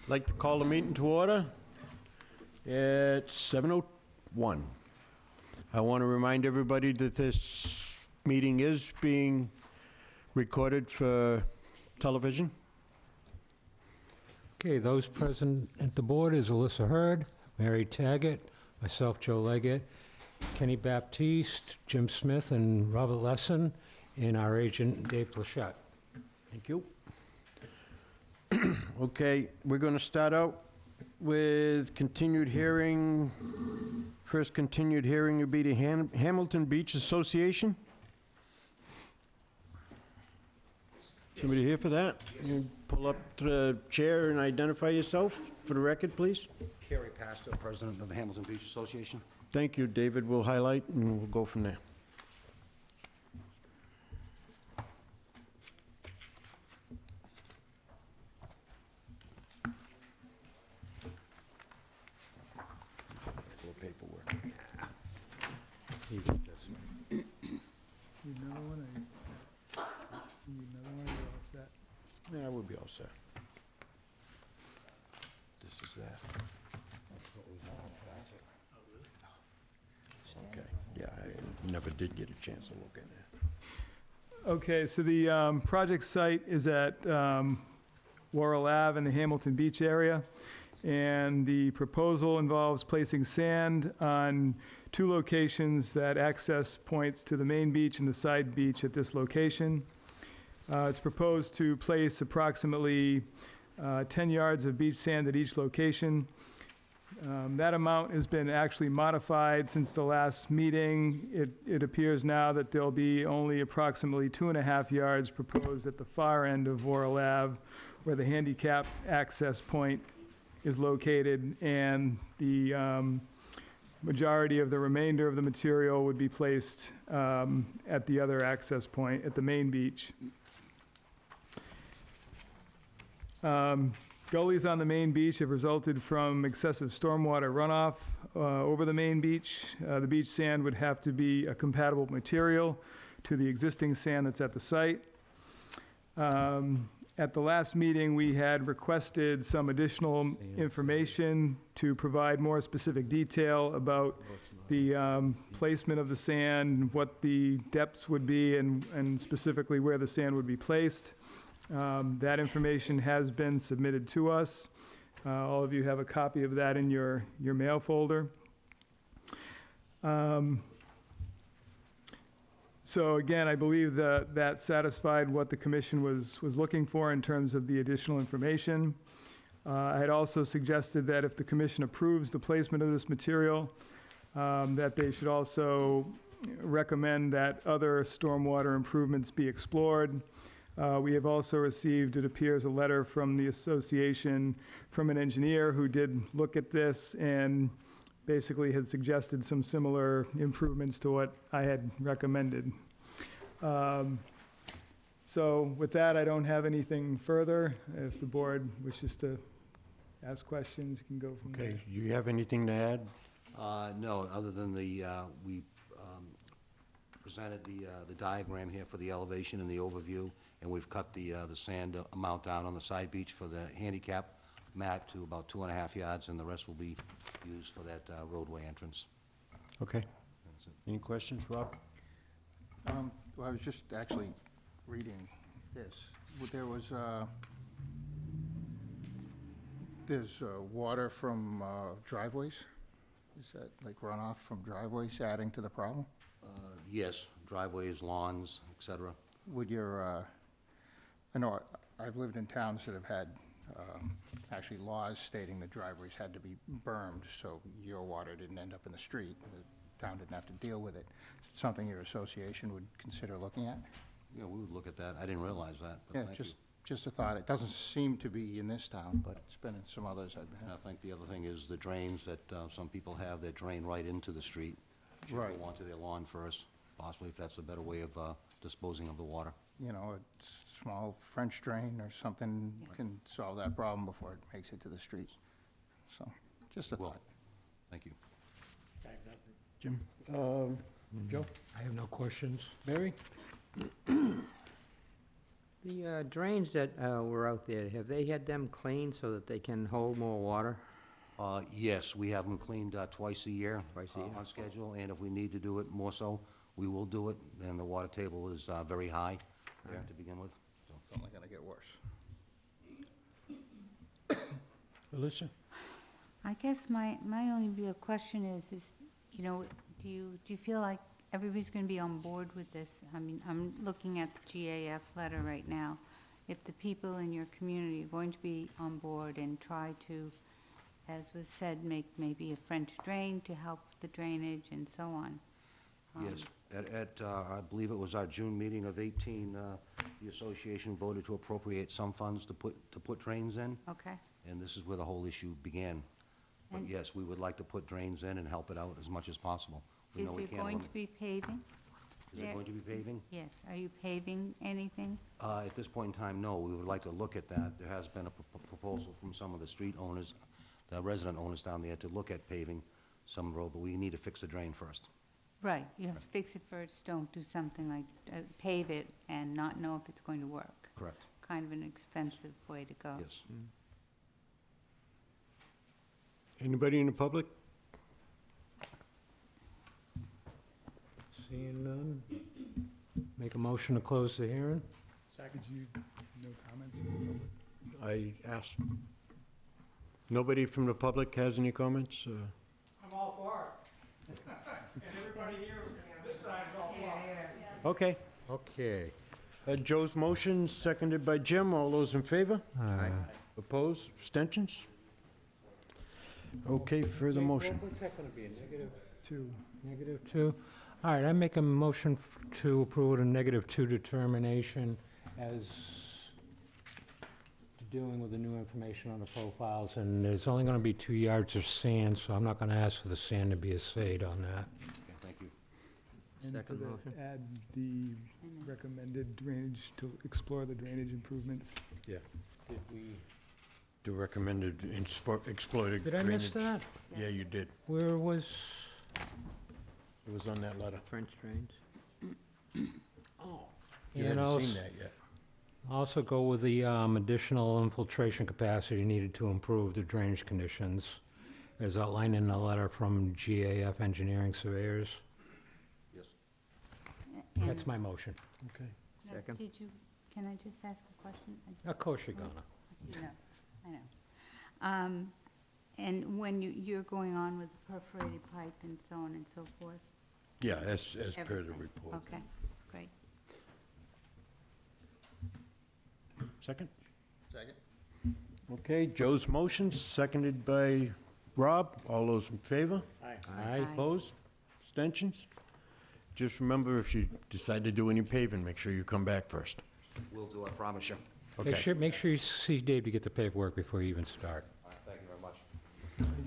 Like to call the meeting to order at 7:01. I want to remind everybody that this meeting is being recorded for television. Okay, those present at the board is Alyssa Hurd, Mary Taggett, myself, Joe Leggett, Kenny Baptiste, Jim Smith, and Robert Lesson, and our agent, Dave Plachette. Thank you. Okay, we're going to start out with continued hearing. First continued hearing would be the Hamilton Beach Association. Somebody here for that? You pull up to the chair and identify yourself for the record, please. Kerry Pastor, President of the Hamilton Beach Association. Thank you, David. We'll highlight and we'll go from there. Paperwork. You need another one, or you need another one, or you're all set? Yeah, we'll be all set. This is that. Okay, yeah, I never did get a chance to look in there. Okay, so the project site is at Wareham Ave in the Hamilton Beach area, and the proposal involves placing sand on two locations that access points to the main beach and the side beach at this location. It's proposed to place approximately 10 yards of beach sand at each location. That amount has been actually modified since the last meeting. It appears now that there'll be only approximately 2.5 yards proposed at the far end of Wareham Ave, where the handicap access point is located, and the majority of the remainder of the material would be placed at the other access point at the main beach. Gullies on the main beach have resulted from excessive stormwater runoff over the main beach. The beach sand would have to be a compatible material to the existing sand that's at the site. At the last meeting, we had requested some additional information to provide more specific detail about the placement of the sand, what the depths would be, and specifically where the sand would be placed. That information has been submitted to us. All of you have a copy of that in your mail folder. So again, I believe that satisfied what the commission was looking for in terms of the additional information. I had also suggested that if the commission approves the placement of this material, that they should also recommend that other stormwater improvements be explored. We have also received, it appears, a letter from the association from an engineer who did look at this and basically had suggested some similar improvements to what I had recommended. So with that, I don't have anything further. If the board wishes to ask questions, you can go from there. Okay, you have anything to add? No, other than we presented the diagram here for the elevation and the overview, and we've cut the sand amount down on the side beach for the handicap mat to about 2.5 yards, and the rest will be used for that roadway entrance. Okay. That's it. Any questions, Rob? Well, I was just actually reading this. There's water from driveways? Is that like runoff from driveways adding to the problem? Yes, driveways, lawns, et cetera. Would your, I know I've lived in towns that have had actually laws stating that driveways had to be bermed so your water didn't end up in the street. The town didn't have to deal with it. Is it something your association would consider looking at? Yeah, we would look at that. I didn't realize that, but Yeah, thank you. just a thought. It doesn't seem to be in this town, but it's been in some others I've been And I in. think the other thing is the drains that some people have that drain right into the street. Should Right. go onto their lawn first, possibly, if that's a better way of disposing of the water. You know, a small French drain or something can solve that problem before it makes it to the streets. So, just a Well, thought. thank you. Jim? Joe? I have no questions. Mary? The drains that were out there, have they had them cleaned so that they can hold more water? Yes, we have them cleaned twice a year. Twice a year. On schedule, and if we need to do it more so, we will do it. And the water table is very high there to begin with. So, It's only gonna get worse. Alyssa? I guess my only real question is, you know, do you feel like everybody's gonna be on board with this? I mean, I'm looking at the GAF letter right now. If the people in your community are going to be on board and try to, as was said, make maybe a French drain to help the drainage and so on. Yes, I believe it was our June meeting of 18, the association voted to appropriate some funds to put drains in, Okay? and this is where the whole issue began. But And- yes, we would like to put drains in and help it out as much as possible. We Is know we it can't going limit- to be paving? Is it there? going to be paving? Yes. Are you paving anything? At this point in time, no. We would like to look at that. There has been a proposal from some of the street owners, the resident owners down there, to look at paving some road, but we need to fix the drain first. Right, you have to fix it first, don't do something like pave it and not know if it's going to work. Correct. Kind of an expensive way to go. Yes. Anybody in the public? Seeing none, make a motion to close the hearing? Did you, no comments? I asked. Nobody from the public has any comments? I'm all for it. And everybody here on this side is all for it. Okay. Okay. Joe's motion, seconded by Jim. All those in favor? Aye. Opposed? Abstentions? Okay, further motion. What's that gonna be, a negative? 2. Negative 2? All right, I make a motion to approve a negative 2 determination as to dealing with the new information on the profiles, and there's only gonna be 2 yards of sand, so I'm not gonna ask for the sand to be assayed on that. Okay, thank you. Second motion. Add the recommended drainage, to explore the drainage improvements. Yeah. Did we? The recommended exploited Did I miss drainage. that? Yeah, you did. Where was? It was on that letter. French drains? Oh. You And hadn't seen also, that yet. also go with the additional infiltration capacity needed to improve the drainage conditions, as outlined in the letter from GAF Engineering Surveyors. Yes. And- That's my motion. Okay. Now, Second. Can I just ask a question? Of course you're gonna. You know, I know. And when you're going on with the perforated pipe and so on and so forth? Yeah, as per the Everything. report. Okay, great. Second? Second? Okay, Joe's motion, seconded by Rob. All those in favor? Aye. Aye. Opposed? Abstentions? Just remember, if you decide to do any paving, make sure you come back first. Will do, I promise you. Okay. Make sure you see Dave to get the paperwork before you even start. All right, thank you very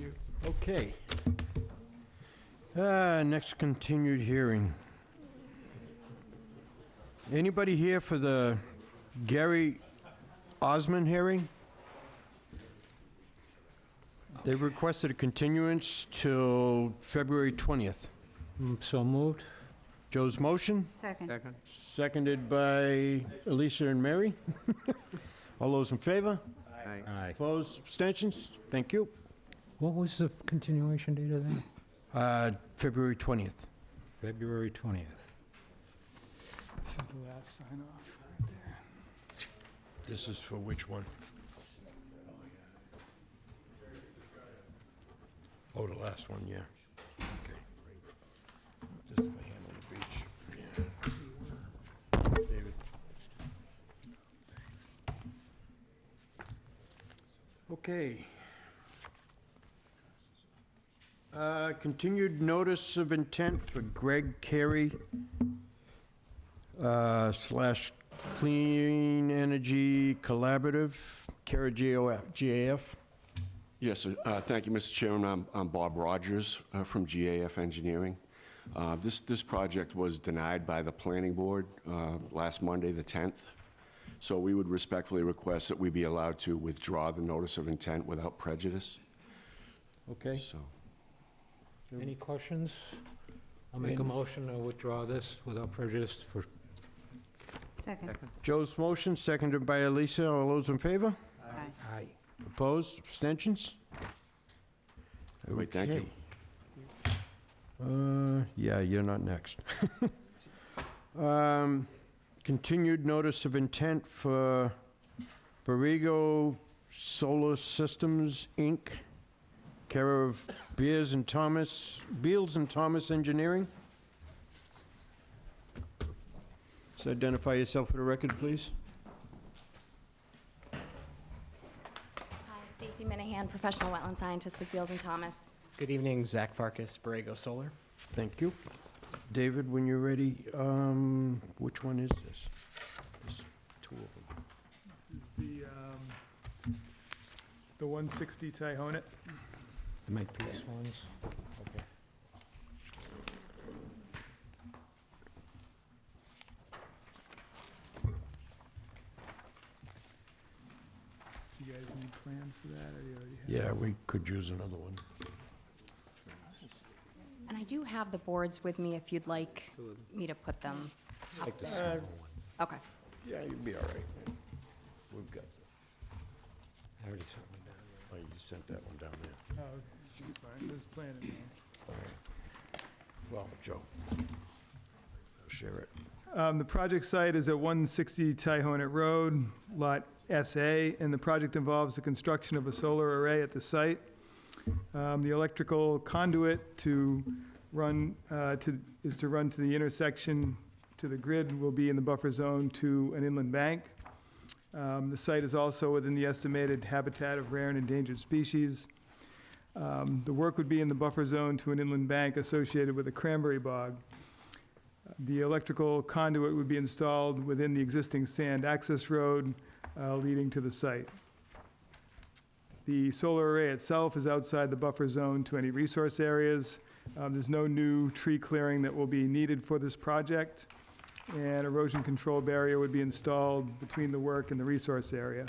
much. Okay. Next continued hearing. Anybody here for the Gary Osmond hearing? They've requested a continuance till February 20th. So moved? Joe's motion, Second. Second? seconded by Elisa and Mary. All those in favor? Aye. Aye. Opposed? Abstentions? Thank you. What was the continuation date of that? February 20th. February 20th. This is the last sign off right there. This is for which one? Oh, the last one, yeah. Okay. This is for Hamilton Beach. Yeah. David. Okay. Continued notice of intent for Greg Carey slash Clean Energy Collaborative, Cara GAF. Yes, sir. Thank you, Mr. Chairman. I'm Bob Rogers from GAF Engineering. This project was denied by the planning board last Monday, the 10th. So we would respectfully request that we be allowed to withdraw the notice of intent without prejudice. Okay. So, Any questions? I'll make a motion to withdraw this without prejudice for Second. Joe's motion, seconded by Elisa. All those in favor? Aye. Aye. Opposed? Abstentions? Wait, thank you. Yeah, you're not next. Continued notice of intent for Borrego Solar Systems, Inc., care of Beals and Thomas Engineering. So identify yourself for the record, please. Hi, Stacy Minahan, professional wetland scientist with Beals and Thomas. Good evening, Zach Farkas, Borrego Solar. Thank you. David, when you're ready, which one is this? There's two of them. This is the 160 Tyhonet. The Makepeace ones. Okay. Do you guys need plans for that, or you already have? Yeah, we could use another one. And I do have the boards with me if you'd like me to put them up Like the there. smaller one. Okay. Yeah, you'll be all right. We've got, I already sent one down oh, you sent that one down there. Oh, okay, that's fine, just plan it now. All right. Well, Joe, share it. The project site is at 160 Tyhonet Road, Lot SA, and the project involves the construction of a solar array at the site. The electrical conduit to run to the intersection to the grid will be in the buffer zone to an inland bank. The site is also within the estimated habitat of rare and endangered species. The work would be in the buffer zone to an inland bank associated with a cranberry bog. The electrical conduit would be installed within the existing sand access road leading to the site. The solar array itself is outside the buffer zone to any resource areas. There's no new tree clearing that will be needed for this project, and erosion control barrier would be installed between the work and the resource area.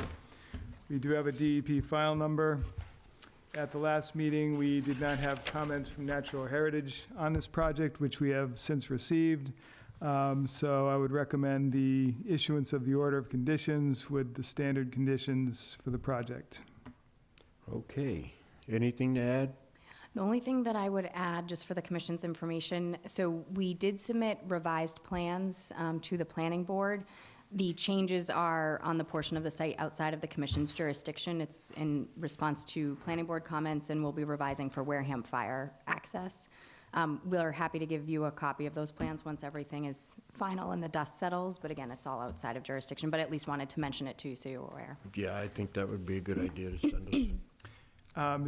We do have a DEP file number. At the last meeting, we did not have comments from Natural Heritage on this project, which we have since received. So I would recommend the issuance of the order of conditions with the standard conditions for the project. Okay. Anything to add? The only thing that I would add, just for the commission's information, so we did submit revised plans to the planning board. The changes are on the portion of the site outside of the commission's jurisdiction. It's in response to planning board comments, and we'll be revising for Wareham fire access. We're happy to give you a copy of those plans once everything is final and the dust settles, but again, it's all outside of jurisdiction, but at least wanted to mention it too, so you're aware. Yeah, I think that would be a good idea to send us.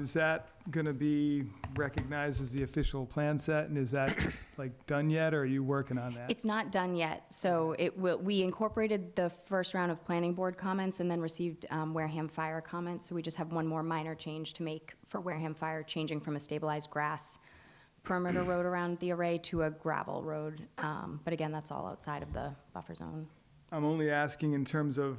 Is that going to be recognized as the official plan set, and is that like done yet, or are you working on that? It's not done yet, so we incorporated the first round of planning board comments and then received Wareham Fire comments, so we just have one more minor change to make for Wareham Fire, changing from a stabilized grass perimeter road around the array to a gravel road, but again, that's all outside of the buffer zone. I'm only asking in terms of,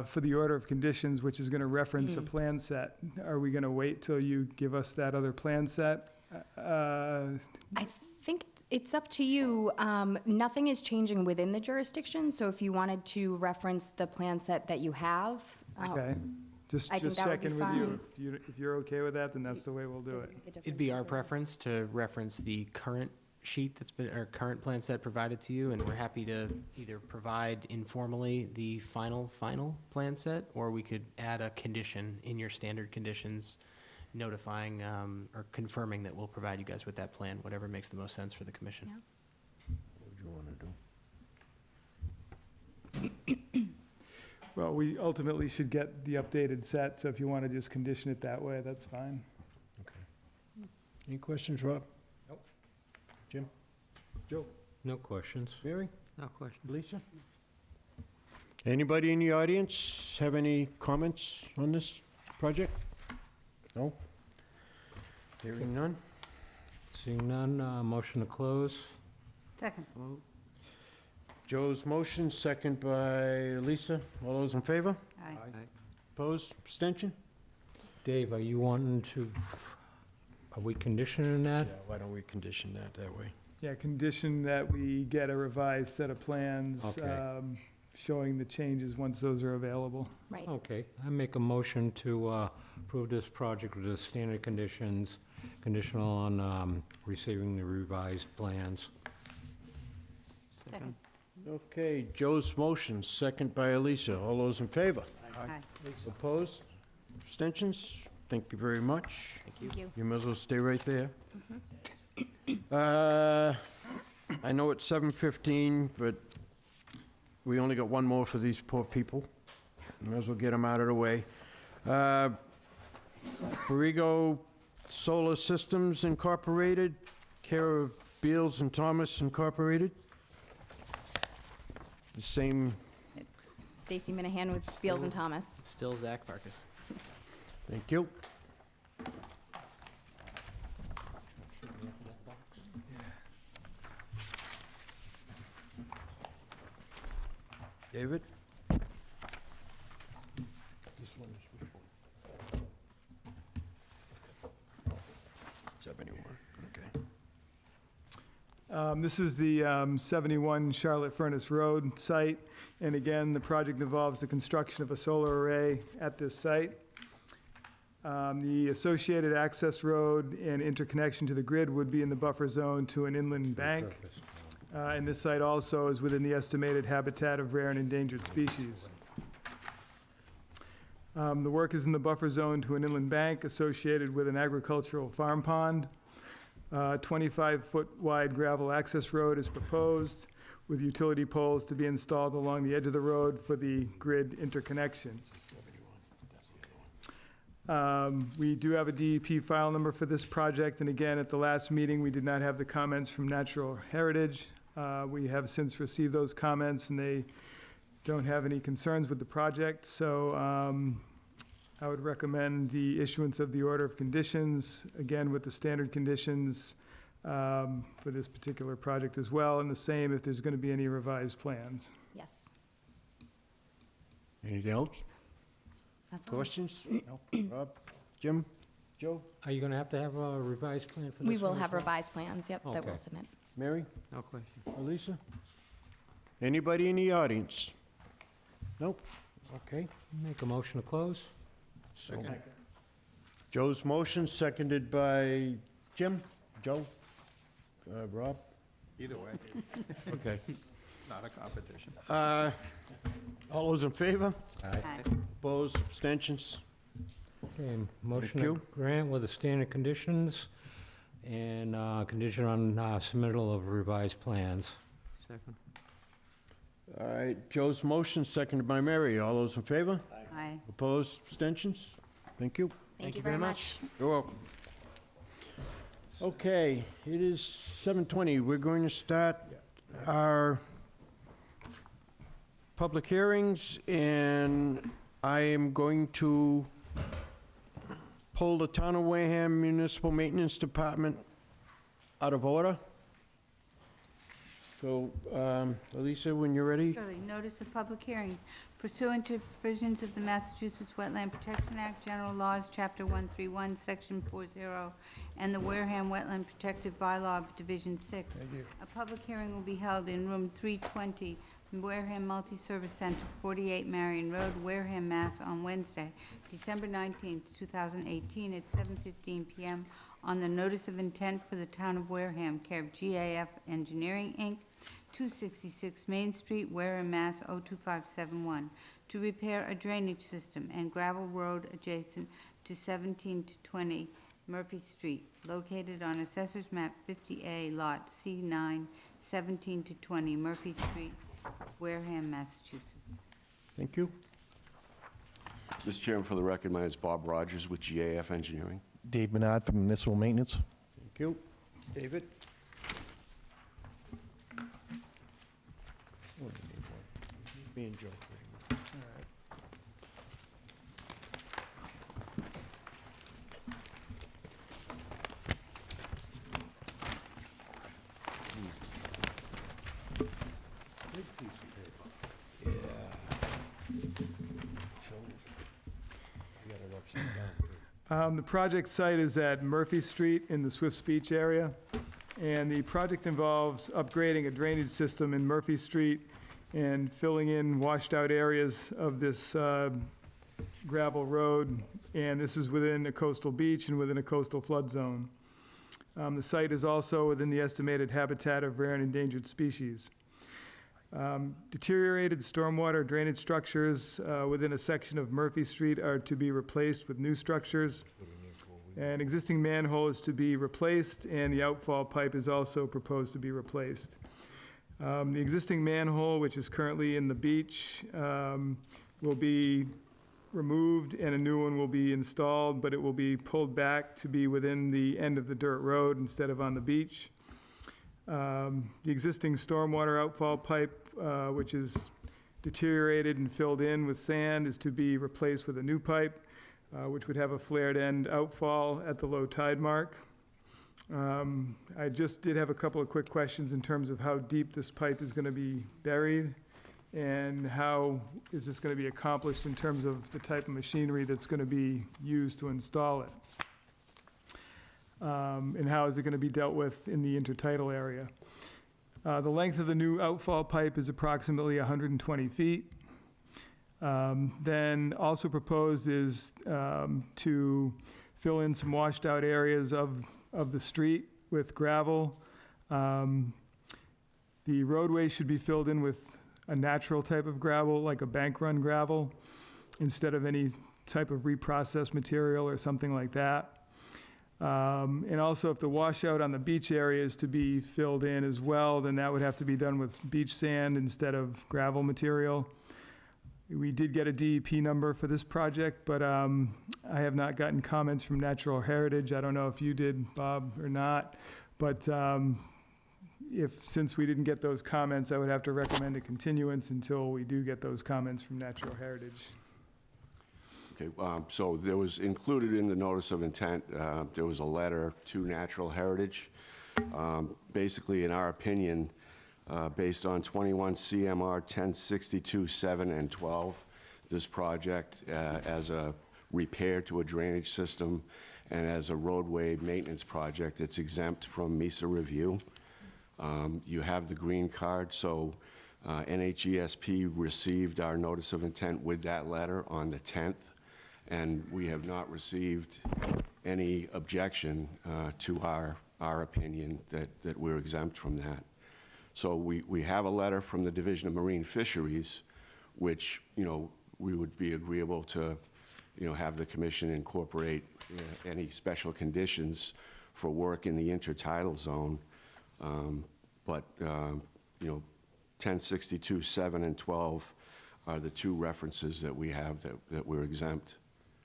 for the order of conditions, which is going to reference a plan set. Are we going to wait till you give us that other plan set? I think it's up to you. Nothing is changing within the jurisdiction, so if you wanted to reference the plan set that you have. Okay, just I think that would be checking with you. fine. If you're okay with that, then that's the way we'll do it. It'd be our preference to reference the current sheet that's been, or current plan set provided to you, and we're happy to either provide informally the final plan set, or we could add a condition in your standard conditions notifying or confirming that we'll provide you guys with that plan, whatever makes the most sense for the commission. Yeah. What do you want to do? Well, we ultimately should get the updated set, so if you want to just condition it that way, that's fine. Any questions, Rob? Nope. Jim? Joe? No questions. Mary? No question. Lisa? Anybody in the audience have any comments on this project? No? Hearing none? Seeing none, motion to close. Second. Joe's motion, second by Lisa. All those in favor? Aye. Opposed? Abstention? Dave, are you wanting to, are we conditioning that? Yeah, why don't we condition that way? Yeah, condition that we get a revised set of plans Okay. showing the changes once those are available. Right. Okay, I make a motion to approve this project with the standard conditions, conditional on receiving the revised plans. Second. Okay, Joe's motion, second by Elisa. All those in favor? Aye. Opposed? Abstentions? Thank you very much. Thank you. You might as well stay right there. I know it's 7:15, but we only got one more for these poor people. Might as well get them out of the way. Borrego Solar Systems Incorporated, care of Beals and Thomas Incorporated. The same, Stacy Minahan with Beals and Thomas. Still Zach Farkas. thank you. David? This one is which one? 71, okay. This is the 71 Charlotte Furnace Road site, and again, the project involves the construction of a solar array at this site. The associated access road and interconnection to the grid would be in the buffer zone to an inland bank. And this site also is within the estimated habitat of rare and endangered species. The work is in the buffer zone to an inland bank associated with an agricultural farm pond. 25-foot wide gravel access road is proposed, with utility poles to be installed along the edge of the road for the grid interconnection. We do have a DEP file number for this project, and again, at the last meeting, we did not have the comments from Natural Heritage. We have since received those comments, and they don't have any concerns with the project, so I would recommend the issuance of the order of conditions, again with the standard conditions for this particular project as well, and the same if there's going to be any revised plans. Yes. Anything else? That's all. Questions? No. Rob? Jim? Joe? Are you going to have a revised plan for this We will one as have well? revised plans, yep, that Okay. we'll submit. Mary? No question. Elisa? Anybody in the audience? Nope. Okay. Make a motion to close? So, Joe's motion, seconded by Jim? Joe? Rob? Either way, Okay. not a competition. All those in favor? Aye. Opposed? Abstentions? Okay, motion you. to grant with the standard conditions and condition on submittal of revised plans. Second. All right, Joe's motion, seconded by Mary. All those in favor? Aye. Opposed? Abstentions? Thank you. Thank you very much. You're welcome. Okay, it is 7:20. We're going to start our public hearings, and I am going to pull the Town of Wareham Municipal Maintenance Department out of order. So, Elisa, when you're ready. Surely, notice of public hearing pursuant to provisions of the Massachusetts Wetland Protection Act, General Laws, Chapter 131, Section 40, and the Wareham Wetland Protective Bylaw, Division 6. A public hearing will be held in Room 320, Wareham Multi-Service Center, 48 Marion Road, Wareham, Mass., on Wednesday, December 19th, 2018, at 7:15 p.m. on the notice of intent for the Town of Wareham, care of GAF Engineering, Inc., 266 Main Street, Wareham, Mass. 02571, to repair a drainage system and gravel road adjacent to 17 to 20 Murphy Street, located on Assessor's Map 50A, Lot C9, 17 to 20 Murphy Street, Wareham, Massachusetts. Thank you. Mr. Chairman, for the record, my name is Bob Rogers with GAF Engineering. Dave Menard from Municipal Maintenance. Thank you. David? Me and Joe. The project site is at Murphy Street in the Swifts Beach area, and the project involves upgrading a drainage system in Murphy Street and filling in washed-out areas of this gravel road, and this is within a coastal beach and within a coastal flood zone. The site is also within the estimated habitat of rare and endangered species. Deteriorated stormwater drainage structures within a section of Murphy Street are to be replaced with new structures. An existing manhole is to be replaced, and the outfall pipe is also proposed to be replaced. The existing manhole, which is currently in the beach, will be removed and a new one will be installed, but it will be pulled back to be within the end of the dirt road instead of on the beach. The existing stormwater outfall pipe, which is deteriorated and filled in with sand, is to be replaced with a new pipe, which would have a flared end outfall at the low tide mark. I just did have a couple of quick questions in terms of how deep this pipe is going to be buried and how is this going to be accomplished in terms of the type of machinery that's going to be used to install it. And how is it going to be dealt with in the intertidal area. The length of the new outfall pipe is approximately 120 feet. Then also proposed is to fill in some washed out areas of the street with gravel. The roadway should be filled in with a natural type of gravel, like a bank run gravel, instead of any type of reprocessed material or something like that. And also, if the washout on the beach area is to be filled in as well, then that would have to be done with beach sand instead of gravel material. We did get a DEP number for this project, but I have not gotten comments from Natural Heritage. I don't know if you did, Bob, or not. But since we didn't get those comments, I would have to recommend a continuance until we do get those comments from Natural Heritage. Okay, so there was included in the notice of intent, there was a letter to Natural Heritage. Basically, in our opinion, based on 21 CMR 1062-7 and 12, this project as a repair to a drainage system and as a roadway maintenance project, it's exempt from MESA review. You have the green card, so NHESP received our notice of intent with that letter on the 10th, and we have not received any objection to our opinion that we're exempt from that. So we have a letter from the Division of Marine Fisheries, which, we would be agreeable to, have the commission incorporate any special conditions for work in the intertidal zone. But 1062-7 and 12 are the two references that we have that we're exempt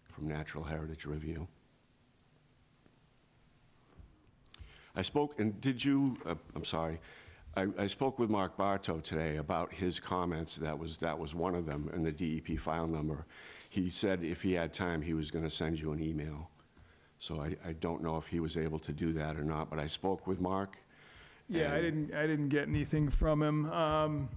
from Natural Heritage review. I spoke, and did you, I'm sorry, I spoke with Mark Bartow today about his comments. That was one of them in the DEP file number. He said if he had time, he was going to send you an email. So I don't know if he was able to do that or not, but I spoke with Mark. Yeah, I didn't get anything from him.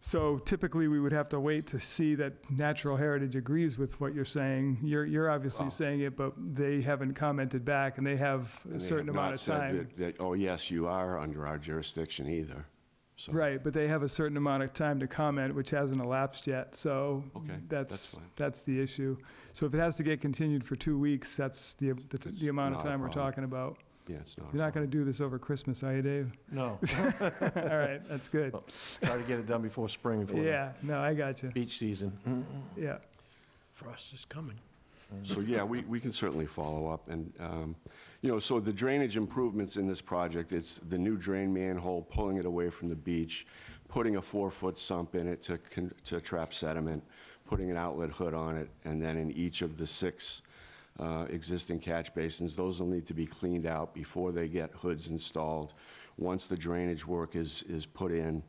So typically, we would have to wait to see that Natural Heritage agrees with what you're saying. You're obviously saying it, but they haven't commented back, and they have a certain amount of time. Said that, oh, yes, you are under our jurisdiction either. So. Right, but they have a certain amount of time to comment, which hasn't elapsed yet. So okay, that's the issue. So if it has to get continued for 2 weeks, that's the amount of time we're talking about. Yeah, it's not. You're not going to do this over Christmas, are you, Dave? No. All right, that's good. Well, try to get it done before spring, before Yeah, no, I got you. the beach season. Yeah. Frost is coming. So, yeah, we can certainly follow up. And, so the drainage improvements in this project, it's the new drain manhole, pulling it away from the beach, putting a 4-foot sump in it to trap sediment, putting an outlet hood on it, and then in each of the 6 existing catch basins, those will need to be cleaned out before they get hoods installed. Once the drainage work is put in,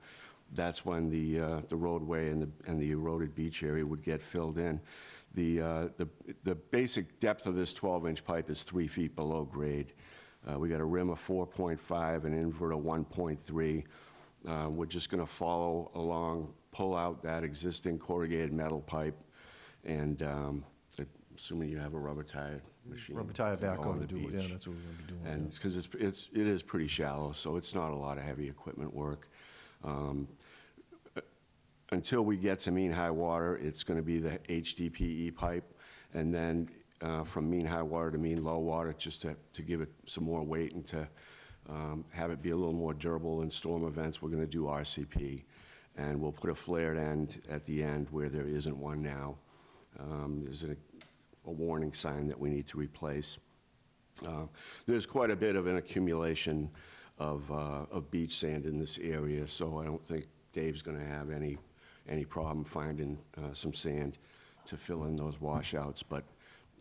that's when the roadway and the eroded beach area would get filled in. The basic depth of this 12-inch pipe is 3 feet below grade. We got a rim of 4.5, an invert of 1.3. We're just going to follow along, pull out that existing corrugated metal pipe, and assuming you have a rubber tire machine. Rubber tire backhoe the to do it, beach. yeah, that's what we're gonna be doing. And because it is pretty shallow, so it's not a lot of heavy equipment work. until we get to mean high water, it's going to be the HDPE pipe, and then from mean high water to mean low water, just to give it some more weight and to have it be a little more durable in storm events, we're going to do RCP. And we'll put a flared end at the end where there isn't one now. There's a warning sign that we need to replace. There's quite a bit of an accumulation of beach sand in this area, so I don't think Dave's going to have any problem finding some sand to fill in those washouts, but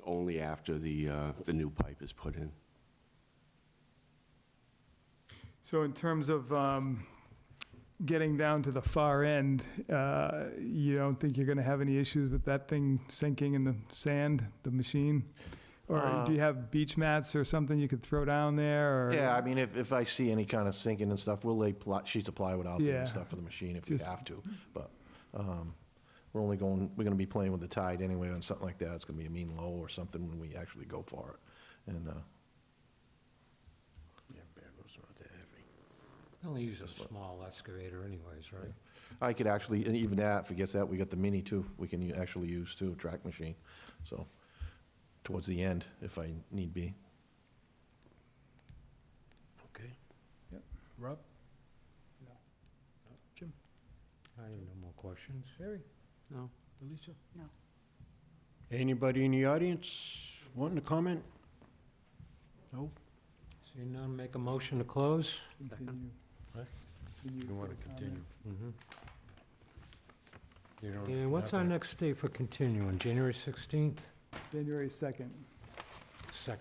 only after the new pipe is put in. So in terms of getting down to the far end, you don't think you're going to have any issues with that thing sinking in the sand, the machine? Or do you have beach mats or something you could throw down there? Or? Yeah, I mean, if I see any kind of sinking and stuff, we'll lay sheets of plywood out there Yeah. and stuff for the machine if we Just- have to. But we're going to be playing with the tide anyway on something like that. It's going to be a mean low or something when we actually go for it. And Yeah, Beardo's not that heavy. Only use a small excavator anyways, right? I could actually, and even that, forget that, we got the mini too, we can actually use too, track machine. So towards the end, if I need be. Okay. Yep. Rob? I have no more questions. Barry? No. Alicia? No. Anybody in the audience wanting to comment? No? Seeing none, make a motion to close. Continue. What? Continue You want to for continue? comment. You don't And what's have our to- next date for continuing? January 16th? January 2nd. 2nd.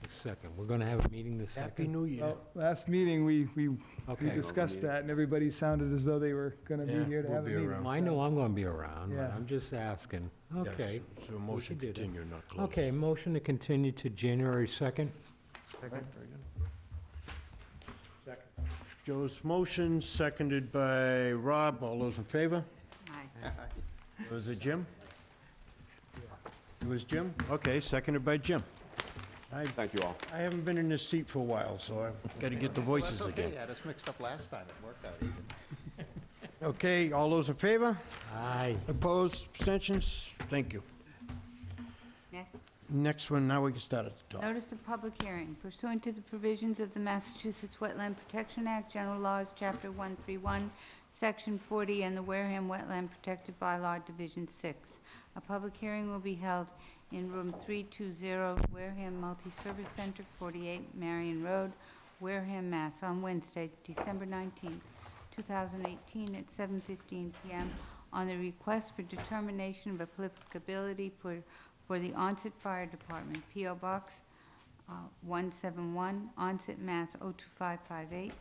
The 2nd. We're going to have a meeting the 2nd? Happy New Year. Well, last meeting, we Okay. discussed that, and everybody sounded as though they were going to Yeah, be here to we'll have a be meeting. around. Well, I know I'm going to be around, but Yeah. I'm just asking. Okay. Yes, so motion do that. continue, not close. Okay, motion to continue to January 2nd. Joe's motion, seconded by Rob. All those in favor? Aye. Was it Jim? It was Jim? Okay, seconded by Jim. Thank you all. I haven't been in this seat for a while, so I've got to get the voices That's okay, again. yeah, this mixed up last time, it worked out even. Okay, all those in favor? Aye. Opposed, abstentions? Thank you. Next. Next one, now we can start at the top. Notice of public hearing pursuant to the provisions of the Massachusetts Wetland Protection Act, General Laws, Chapter 131, Section 40, and the Wareham Wetland Protected Bylaw, Division 6. A public hearing will be held in Room 320, Wareham Multi-Service Center, 48 Marion Road, Wareham, Mass., on Wednesday, December 19th, 2018, at 7:15 p.m. on the request for determination of applicability for the Onset Fire Department, P.O. Box 171, Onset, Mass. 02558,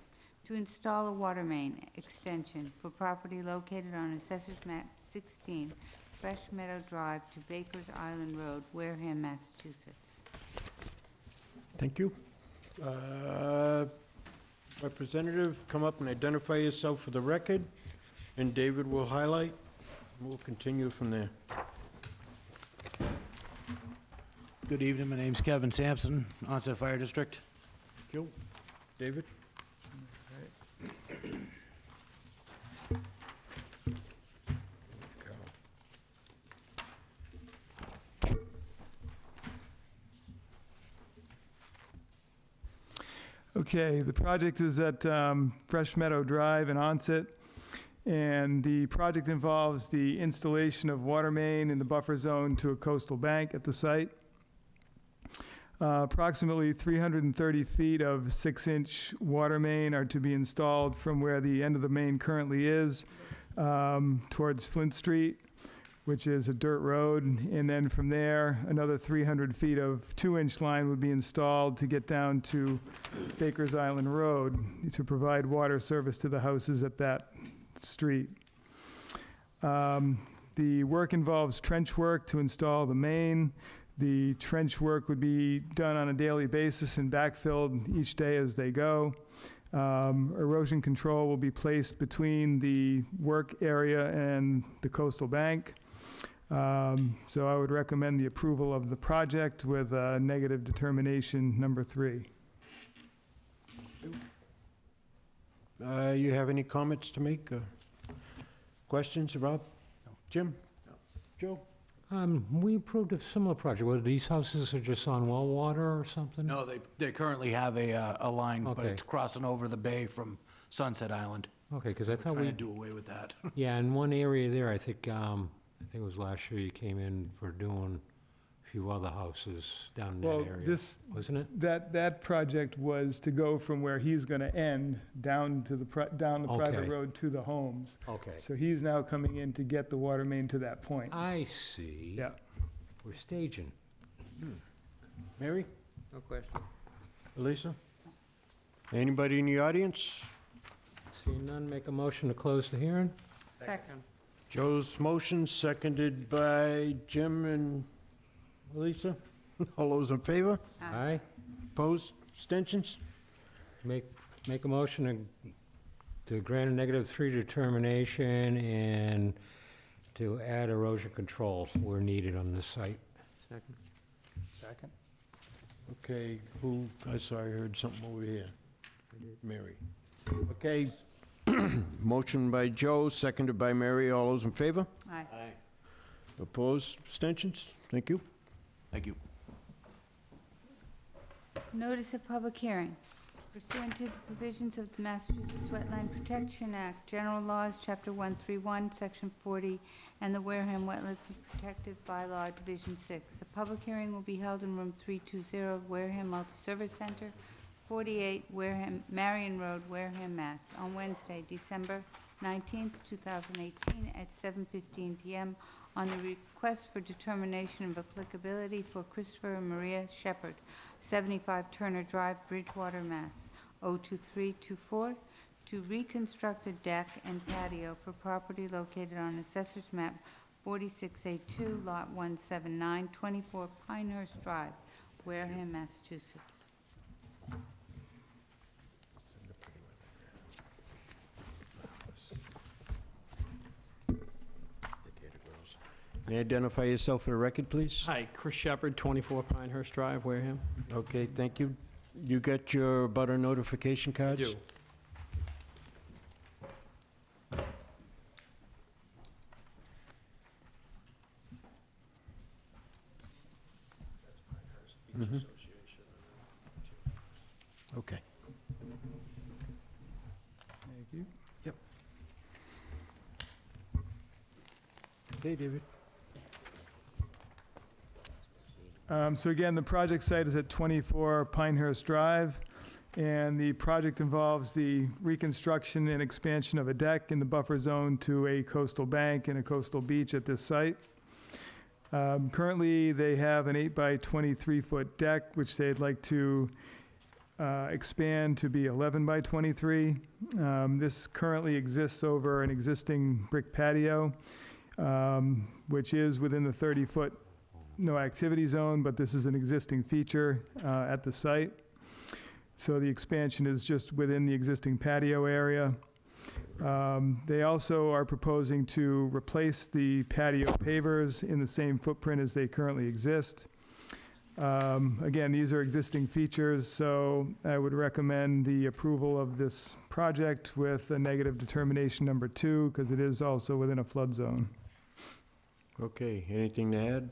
to install a water main extension for property located on Assessors Map 16, Fresh Meadow Drive to Baker's Island Road, Wareham, Massachusetts. Thank you. Representative, come up and identify yourself for the record, and David will highlight. We'll continue from there. Good evening, my name's Kevin Sampson, Onset Fire District. Thank you. David? Okay, the project is at Fresh Meadow Drive in Onset, and the project involves the installation of water main in the buffer zone to a coastal bank at the site. Approximately 330 feet of 6-inch water main are to be installed from where the end of the main currently is towards Flint Street, which is a dirt road, and then from there, another 300 feet of 2-inch line would be installed to get down to Baker's Island Road to provide water service to the houses at that street. The work involves trench work to install the main. The trench work would be done on a daily basis and backfilled each day as they go. Erosion control will be placed between the work area and the coastal bank. So I would recommend the approval of the project with negative determination number 3. You have any comments to make? Questions, Rob? Jim? Joe? We approved a similar project. Whether these houses are just on well water or something? No, they currently have a line, but Okay. it's crossing over the bay from Sunset Island. Okay, because I We're thought trying we, to do away with that. yeah, in one area there, I think it was last year you came in for doing a few other houses down in that Well, area, this, wasn't it? that project was to go from where he's gonna end down to the, down the private Okay. road to the homes. Okay. So he's now coming in to get the water main to that point. I see. Yeah. We're staging. Mary? No question. Elisa? Anybody in the audience? Seeing none, make a motion to close the hearing? Second. Joe's motion, seconded by Jim and Elisa. All those in favor? Aye. Opposed? Abstentions? Make a motion to grant a -3 determination and to add erosion control where needed on this site. Second. Second? Okay, who, I saw I heard something over here. Mary. Okay, motion by Joe, seconded by Mary. All those in favor? Aye. Opposed? Abstentions? Thank you. Thank you. Notice of public hearing. Pursuant to the provisions of the Massachusetts Wetland Protection Act, General Laws, Chapter 131, Section 40, and the Wareham Wetland Protective Bylaw, Division 6. A public hearing will be held in Room 320, Wareham Multi-Service Center, 48 Wareham, Marion Road, Wareham, Mass., on Wednesday, December 19th, 2018, at 7:15 p.m. on the request for determination of applicability for Christopher and Maria Shepherd, 75 Turner Drive, Bridgewater, Mass. 02324, to reconstruct a deck and patio for property located on Assessor's Map 46A2, Lot 179, 24 Pinehurst Drive, Wareham, Massachusetts. May you identify yourself for the record, please? Hi, Chris Shepherd, 24 Pinehurst Drive, Wareham. Okay, thank you. You got your butter notification cards? Do. Okay. Thank you. Okay, David. So again, the project site is at 24 Pinehurst Drive, and the project involves the reconstruction and expansion of a deck in the buffer zone to a coastal bank and a coastal beach at this site. Currently, they have an 8 by 23-foot deck, which they'd like to expand to be 11 by 23. This currently exists over an existing brick patio, which is within the 30-foot no activity zone, but this is an existing feature at the site. So the expansion is just within the existing patio area. They also are proposing to replace the patio pavers in the same footprint as they currently exist. Again, these are existing features, so I would recommend the approval of this project with a negative determination number 2, because it is also within a flood zone. Okay, anything to add?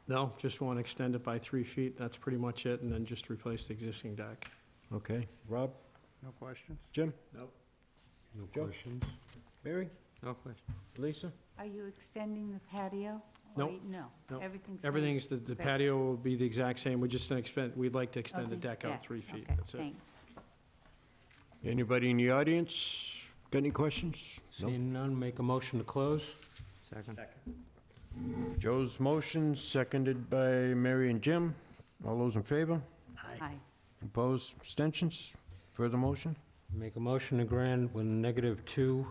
No, just want to extend it by 3 feet, that's pretty much it, and then just replace the existing deck. Okay, Rob? No questions? Jim? No Joe? questions? Mary? No question. Lisa? Are you extending the patio? Nope. No. Nope. Everything's. Everything's, the Okay. patio will be the exact same, we just expand, we'd like to extend the Okay, deck yeah, out 3 feet, okay, that's it. thanks. Anybody in the audience got any questions? No? Seeing none, make a motion to close? Second. Joe's motion, seconded by Mary and Jim. All those in favor? Aye. Opposed? Abstentions? Further motion? Make a motion to grant with -2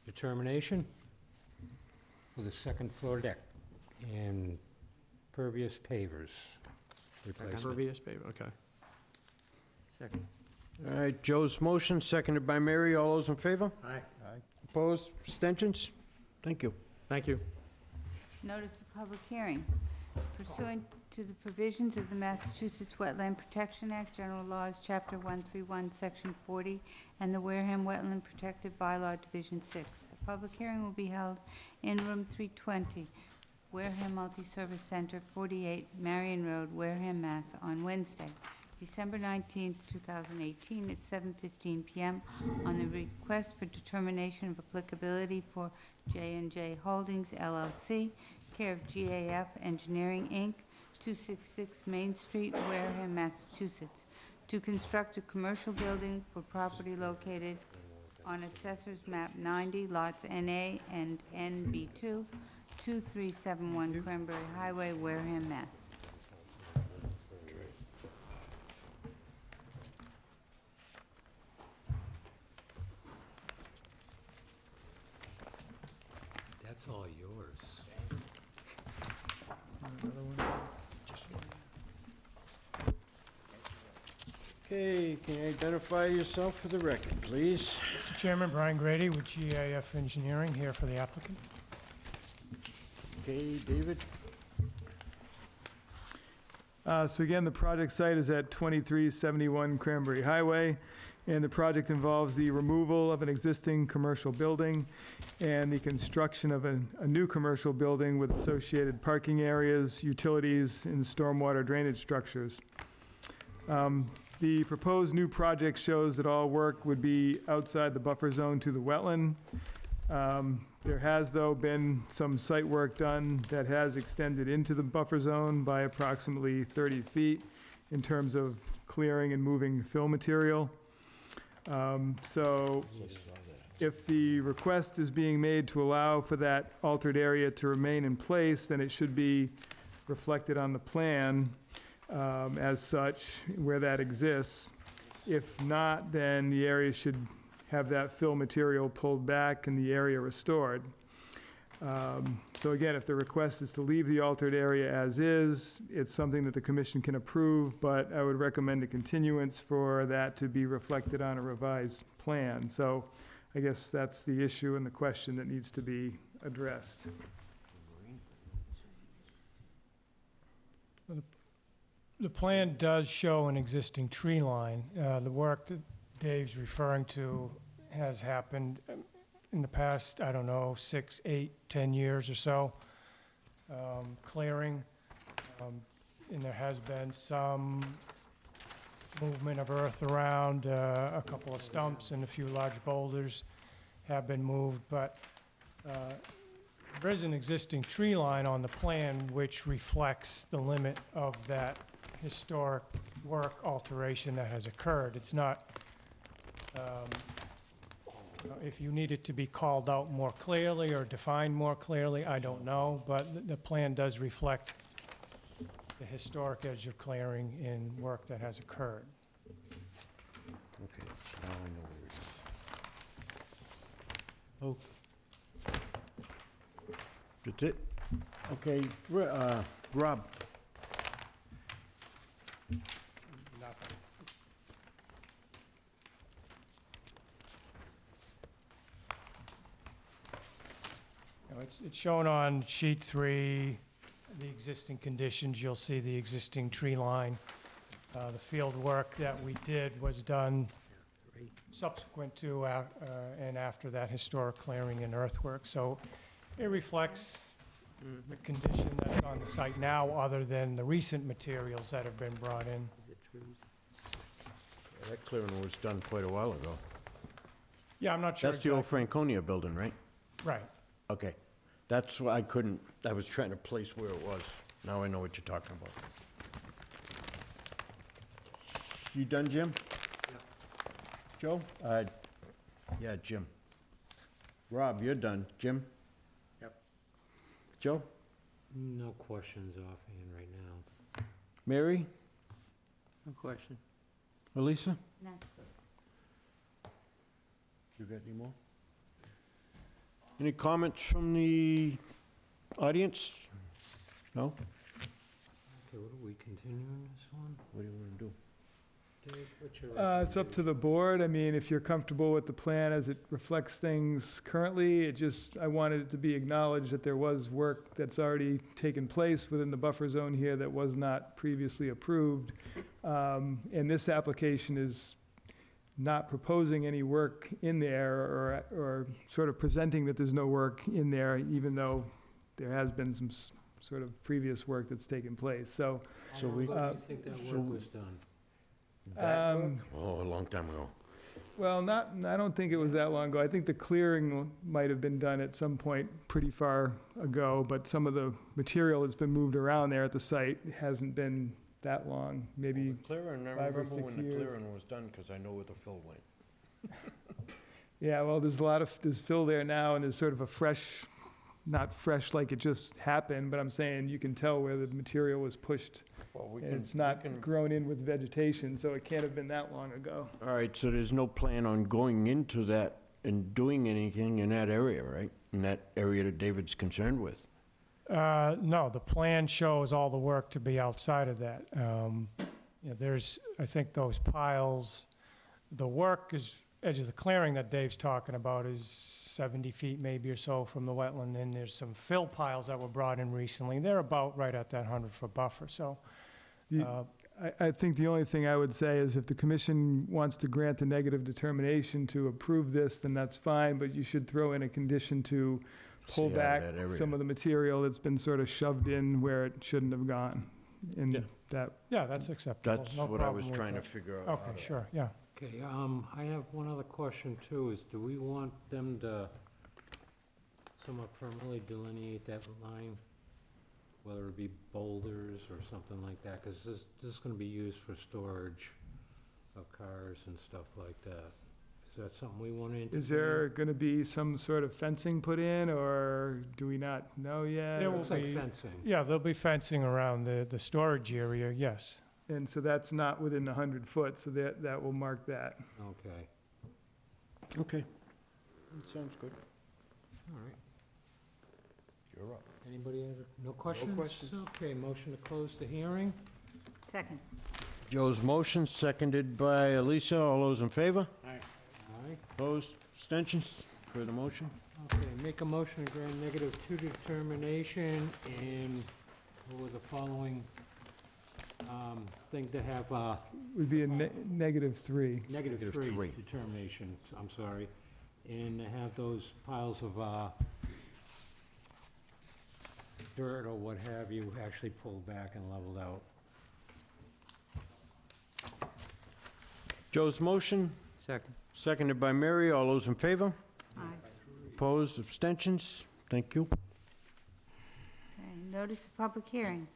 determination for the second floor deck and pervious pavers replacement. Impervious pavement, okay. Second. All right, Joe's motion, seconded by Mary. All those in favor? Aye. Opposed? Abstentions? Thank you. Thank you. Notice of public hearing. Pursuant to the provisions of the Massachusetts Wetland Protection Act, General Laws, Chapter 131, Section 40, and the Wareham Wetland Protective Bylaw, Division 6. A Public hearing will be held in room 320, Wareham Multi-Service Center, 48 Marion Road, Wareham, Mass., on Wednesday, December 19th, 2018, at 7:15 PM on the request for determination of applicability for J&J Holdings LLC, care of GAF Engineering, Inc., 266 Main Street, Wareham, Massachusetts, to construct a commercial building for property located on Assessor's Map 90, lots NA and NB2, 2371 Cranberry Highway, Wareham, Mass. That's all yours. Okay, can you identify yourself for the record, please? Mr. Chairman, Brian Grady with GAF Engineering, here for the applicant. Okay, David? So again, the project site is at 2371 Cranberry Highway, and the project involves the removal of an existing commercial building and the construction of a new commercial building with associated parking areas, utilities, and stormwater drainage structures. The proposed new project shows that all work would be outside the buffer zone to the wetland. There has, though, been some site work done that has extended into the buffer zone by approximately 30 feet in terms of clearing and moving fill material. So if the request is being made to allow for that altered area to remain in place, then it should be reflected on the plan as such, where that exists. If not, then the area should have that fill material pulled back and the area restored. So again, if the request is to leave the altered area as is, it's something that the commission can approve, but I would recommend a continuance for that to be reflected on a revised plan. So I guess that's the issue and the question that needs to be addressed. The plan does show an existing tree line. The work that Dave's referring to has happened in the past, I don't know, 6, 8, 10 years or so, clearing. And there has been some movement of earth around, a couple of stumps and a few large boulders have been moved, but there is an existing tree line on the plan which reflects the limit of that historic work alteration that has occurred. It's not, if you need it to be called out more clearly or defined more clearly, I don't know, but the plan does reflect the historic edge of clearing and work that has occurred. Okay, now I know where it is. Oh. That's it? Okay, Rob? It's shown on sheet 3, the existing conditions. You'll see the existing tree line. The field work that we did was done subsequent to and after that historic clearing and earthwork. So it reflects the condition that's on the site now, other than the recent materials that have been brought in. That clearing was done quite a while ago. Yeah, I'm not sure That's the old exactly. Franconia building, right? Right. Okay. That's why I was trying to place where it was. Now I know what you're talking about. You done, Jim? Joe? Yeah, Jim. Rob, you're done. Jim? Yep. Joe? No questions offhand right now. Mary? No question. Elisa? No. You got any more? Any comments from the audience? No? Okay, what are we continuing this one? What do you want to do? Dave, what's your It's up to the board. I mean, if you're comfortable with the plan as it reflects things currently, I wanted it to be acknowledged that there was work that's already taken place within the buffer zone here that was not previously approved. And this application is not proposing any work in there or sort of presenting that there's no work in there, even though there has been some sort of previous work that's taken place. So, So we, How long ago do you think that so- work was done? that work? Oh, a long time ago. well, I don't think it was that long ago. I think the clearing might have been done at some point pretty far ago, but some of the material that's been moved around there at the site hasn't been that long, maybe. Well, the clearing, I 5 or remember 6 when the years. clearing was done, because I know where the fill went. Yeah, well, there's fill there now, and there's sort of a fresh, not fresh like it just happened, but I'm saying you can tell where the material was pushed. Well, we And can, it's not we can- grown in with vegetation, so it can't have been that long ago. all right, so there's no plan on going into that and doing anything in that area, right? In that area that David's concerned with? No, the plan shows all the work to be outside of that. There's, I think those piles, the work is, edge of the clearing that Dave's talking about is 70 feet maybe or so from the wetland, and there's some fill piles that were brought in recently. They're about right at that 100-foot buffer, so. I think the only thing I would say is if the commission wants to grant a negative determination to approve this, then that's fine, but you should throw in a condition to pull Stay out of back that area. some of the material that's been sort of shoved in where it shouldn't have gone. Yeah. And that, Yeah, that's acceptable. That's No what I problem was with trying to that. figure out. how Okay, to- sure, yeah. Okay, I have one other question too, is do we want them to somewhat permanently delineate that line? Whether it be boulders or something like that, because this is gonna be used for storage of cars and stuff like that. Is that something we want to entertain? is there going to be some sort of fencing put in, or do we not know yet? There or- will Looks like be- fencing. Yeah, there'll be fencing around the storage area, yes. And so that's not within the 100 foot, so that will mark that. Okay, Okay. That sounds good. all right. You're up. Anybody have, no questions? questions. Okay, motion to close the hearing? Second. Joe's motion, seconded by Elisa. All those in favor? Aye. Opposed? Abstentions? For the motion? Okay, make a motion to grant -2 determination and with the following thing to have Would be a -3. negative three. three determination, I'm sorry, and to have those piles of dirt or what have you actually pulled back and leveled out. Joe's motion, Second. seconded by Mary. All those in favor? Aye. Opposed? Abstentions? Thank you. Okay, notice of public hearing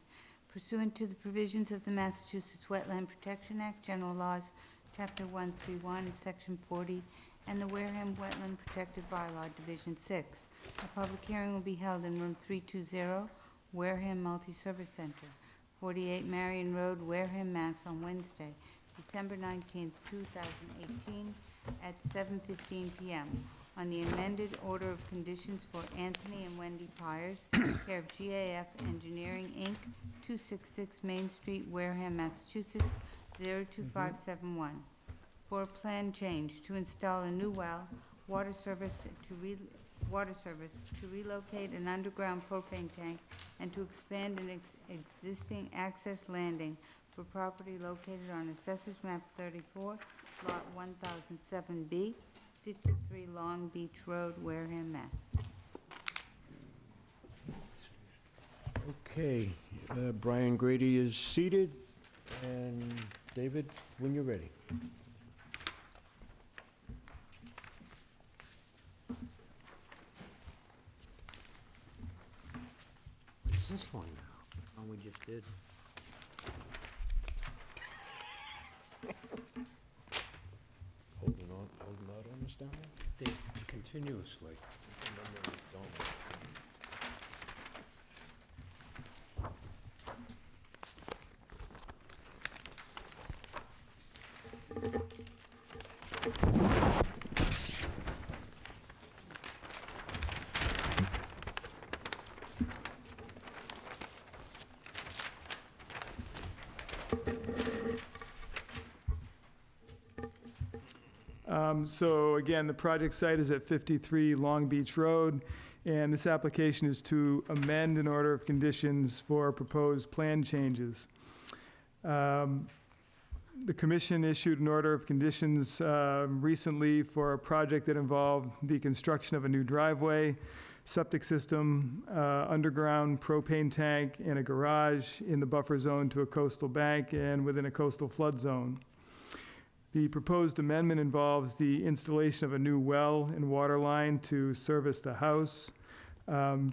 pursuant to the provisions of the Massachusetts Wetland Protection Act, General Laws, Chapter 131, Section 40, and the Wareham Wetland Protective Bylaw, Division 6. A public hearing will be held in room 320, Wareham Multi-Service Center, 48 Marion Road, Wareham, Mass. On Wednesday, December 19th, 2018, at 7:15 p.m. on the amended order of conditions for Anthony and Wendy Pyers, care of GAF Engineering, Inc., 266 Main Street, Wareham, Massachusetts, 02571. For a plan change to install a new well, water service to relocate an underground propane tank, and to expand an existing access landing for property located on Assessor's Map 34, Lot 1007B, 53 Long Beach Road, Wareham, Mass. Okay, Brian Grady is seated, and David, when you're ready. What's this one now? Oh, we just did. Holding out on this down there? They continuously. So again, the project site is at 53 Long Beach Road, and this application is to amend an order of conditions for proposed plan changes. The commission issued an order of conditions recently for a project that involved the construction of a new driveway, septic system, underground propane tank, and a garage in the buffer zone to a coastal bank and within a coastal flood zone. The proposed amendment involves the installation of a new well and water line to service the house,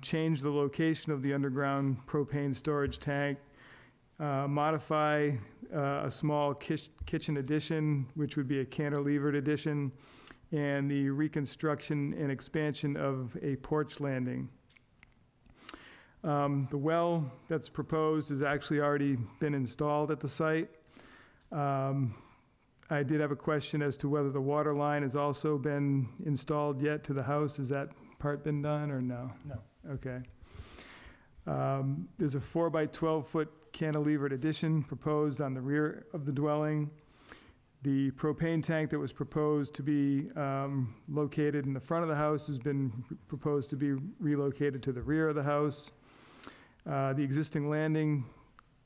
change the location of the underground propane storage tank, modify a small kitchen addition, which would be a cantilevered addition, and the reconstruction and expansion of a porch landing. The well that's proposed has actually already been installed at the site. I did have a question as to whether the water line has also been installed yet to the house. Has that part been done or no? No. Okay. There's a 4 by 12-foot cantilevered addition proposed on the rear of the dwelling. The propane tank that was proposed to be located in the front of the house has been proposed to be relocated to the rear of the house. The existing landing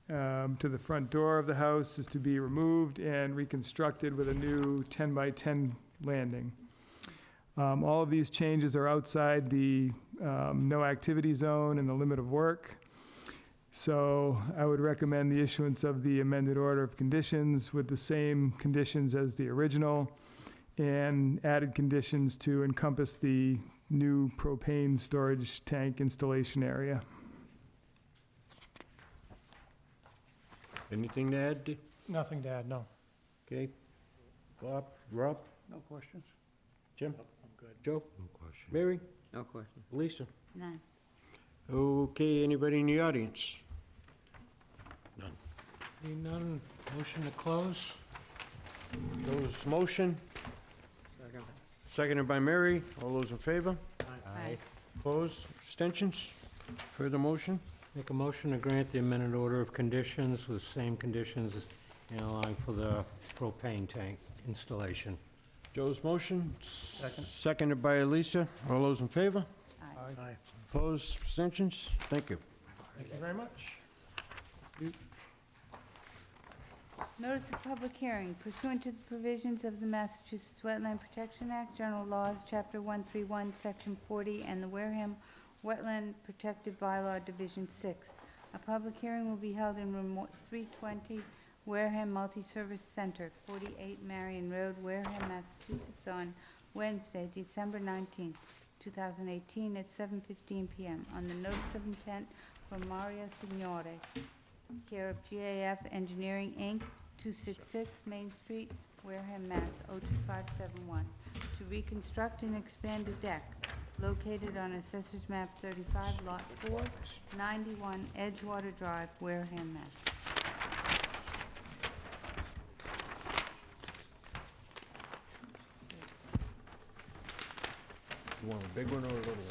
to the front door of the house is to be removed and reconstructed with a new 10 by 10 landing. All of these changes are outside the no activity zone and the limit of work. So I would recommend the issuance of the amended order of conditions with the same conditions as the original and added conditions to encompass the new propane storage tank installation area. Anything to add? Dick? Nothing to add, no. Okay. Bob, Rob, No questions? Jim? I'm good. Joe? No question. Mary? No question. Lisa? None. Okay, anybody in the audience? Seeing none, motion to close? Joe's motion, Second. seconded by Mary. All those in favor? Aye. Opposed? Abstentions? Further motion? Make a motion to grant the amended order of conditions with same conditions in line for the propane tank installation. Joe's motion, seconded by Elisa. All those in favor? Aye. Opposed? Abstentions? Thank you. Thank you very much. Notice of public hearing pursuant to the provisions of the Massachusetts Wetland Protection Act, General Laws, Chapter 131, Section 40, and the Wareham Wetland Protective Bylaw, Division 6. A public hearing will be held in room 320, Wareham Multi-Service Center, 48 Marion Road, Wareham, Massachusetts, on Wednesday, December 19th, 2018, at 7:15 p.m. on the notice of intent from Mario Signore, care of GAF Engineering, Inc., 266 Main Street, Wareham, Mass. 02571, to reconstruct and expand a deck located on Assessor's Map 35, Lot 4, 91 Edgewater Drive, Wareham, Mass. You want a big one or a little one?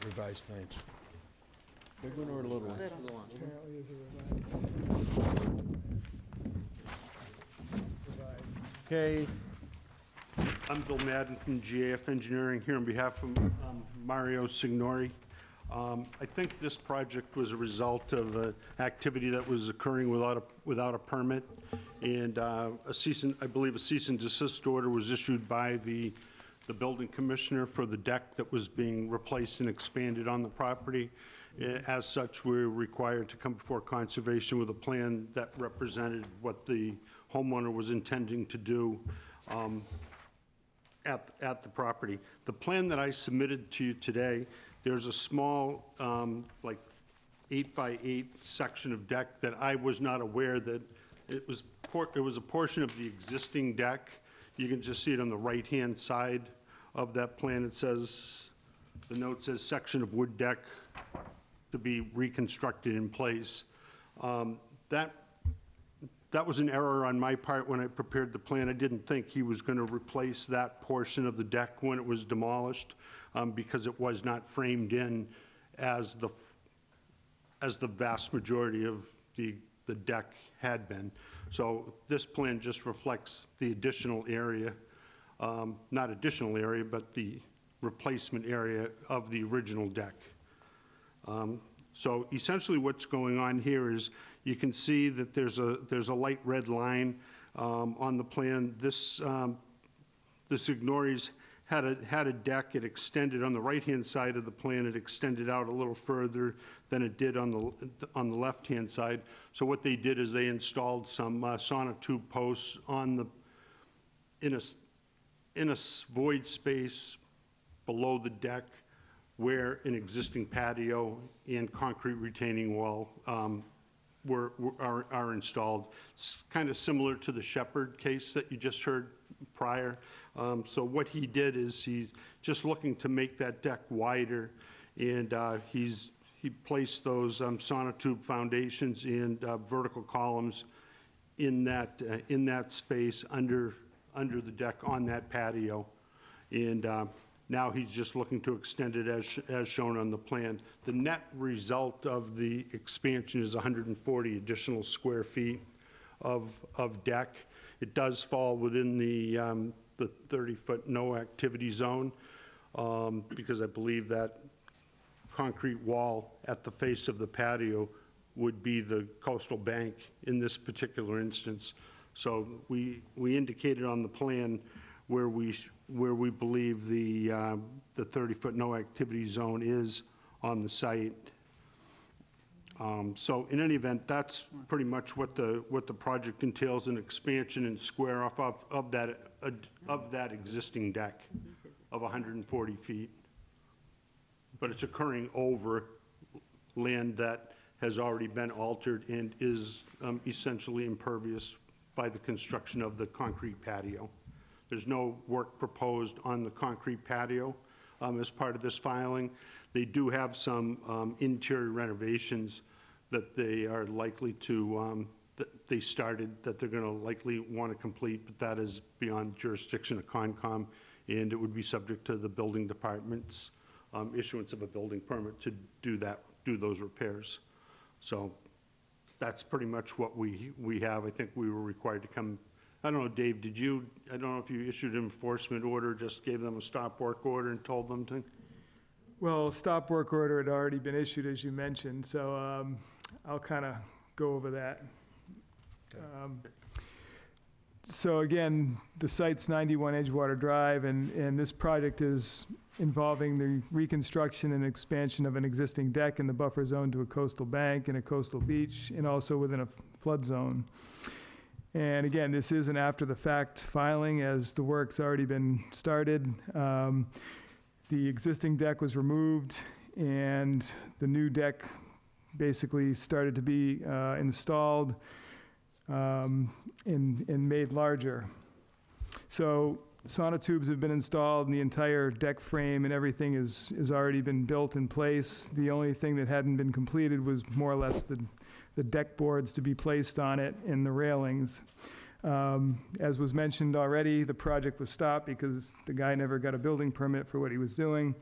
Revised plans. Big one or a little one? Little. Apparently is a revised. Okay, I'm Bill Madden from GAF Engineering, here on behalf of Mario Signori. I think this project was a result of an activity that was occurring without a permit, and I believe a cease and desist order was issued by the building commissioner for the deck that was being replaced and expanded on the property. As such, we're required to come before conservation with a plan that represented what the homeowner was intending to do at the property. The plan that I submitted to you today, there's a small, like 8 by 8 section of deck that I was not aware that it was a portion of the existing deck. You can just see it on the right-hand side of that plan. It says, the note says section of wood deck to be reconstructed in place. That was an error on my part when I prepared the plan. I didn't think he was going to replace that portion of the deck when it was demolished, because it was not framed in as the vast majority of the deck had been. So this plan just reflects the additional area, not additional area, but the replacement area of the original deck. So essentially what's going on here is, you can see that there's a light red line on the plan. This Signoris had a deck. It extended on the right-hand side of the plan. It extended out a little further than it did on the left-hand side. So what they did is they installed some sonotube posts in a void space below the deck, where an existing patio and concrete retaining wall are installed. It's kind of similar to the Shepherd case that you just heard prior. So what he did is he's just looking to make that deck wider, and he placed those sonotube foundations and vertical columns in that space under the deck on that patio. And now he's just looking to extend it as shown on the plan. The net result of the expansion is 140 additional square feet of deck. It does fall within the 30-foot no activity zone, because I believe that concrete wall at the face of the patio would be the coastal bank in this particular instance. So we indicated on the plan where we believe the 30-foot no activity zone is on the site. So in any event, that's pretty much what the project entails, an expansion and square off of that existing deck of 140 feet. But it's occurring over land that has already been altered and is essentially impervious by the construction of the concrete patio. There's no work proposed on the concrete patio as part of this filing. They do have some interior renovations that they are likely to, that they started, that they're going to likely want to complete, but that is beyond jurisdiction of Concom, and it would be subject to the building department's issuance of a building permit to do those repairs. So that's pretty much what we have. I think we were required to come. I don't know, Dave, I don't know if you issued an enforcement order, just gave them a stop work order and told them to? Well, stop work order had already been issued, as you mentioned, so I'll kind of go over that. So again, the site's 91 Edgewater Drive, and this project is involving the reconstruction and expansion of an existing deck in the buffer zone to a coastal bank and a coastal beach, and also within a flood zone. And again, this is an after-the-fact filing, as the work's already been started. The existing deck was removed, and the new deck basically started to be installed and made larger. So sonotubes have been installed, and the entire deck frame and everything is already been built in place. The only thing that hadn't been completed was more or less the deck boards to be placed on it and the railings. As was mentioned already, the project was stopped because the guy never got a building permit for what he was doing.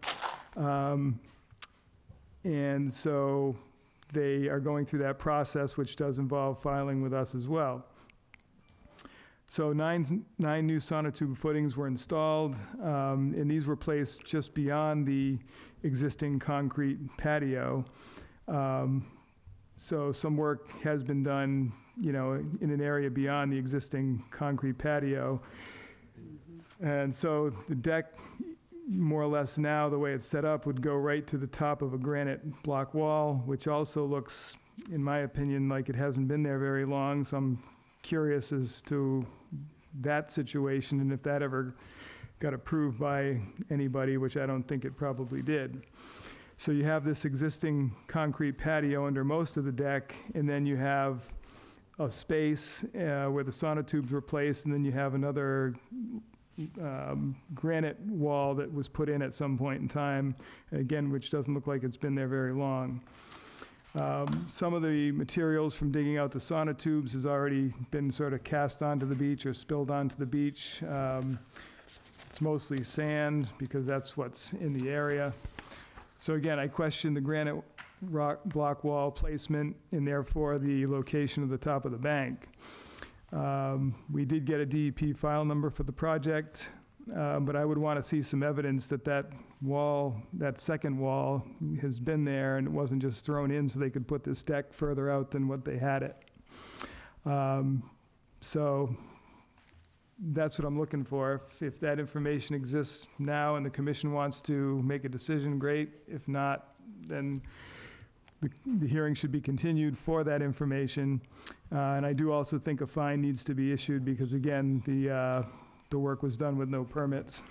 And so they are going through that process, which does involve filing with us as well. So nine new sonotube footings were installed, and these were placed just beyond the existing concrete patio. So some work has been done, in an area beyond the existing concrete patio. And so the deck, more or less now, the way it's set up, would go right to the top of a granite block wall, which also looks, in my opinion, like it hasn't been there very long. So I'm curious as to that situation and if that ever got approved by anybody, which I don't think it probably did. So you have this existing concrete patio under most of the deck, and then you have a space where the sonotubes were placed, and then you have another granite wall that was put in at some point in time, again, which doesn't look like it's been there very long. Some of the materials from digging out the sonotubes has already been sort of cast onto the beach or spilled onto the beach. It's mostly sand because that's what's in the area. So again, I question the granite rock block wall placement and therefore the location of the top of the bank. We did get a DEP file number for the project. but I would want to see some evidence that that wall, that second wall, has been there and it wasn't just thrown in so they could put this deck further out than what they had it. So that's what I'm looking for. If that information exists now and the commission wants to make a decision, great. If not, then the hearing should be continued for that information. And I do also think a fine needs to be issued because, again, the work was done with no permits.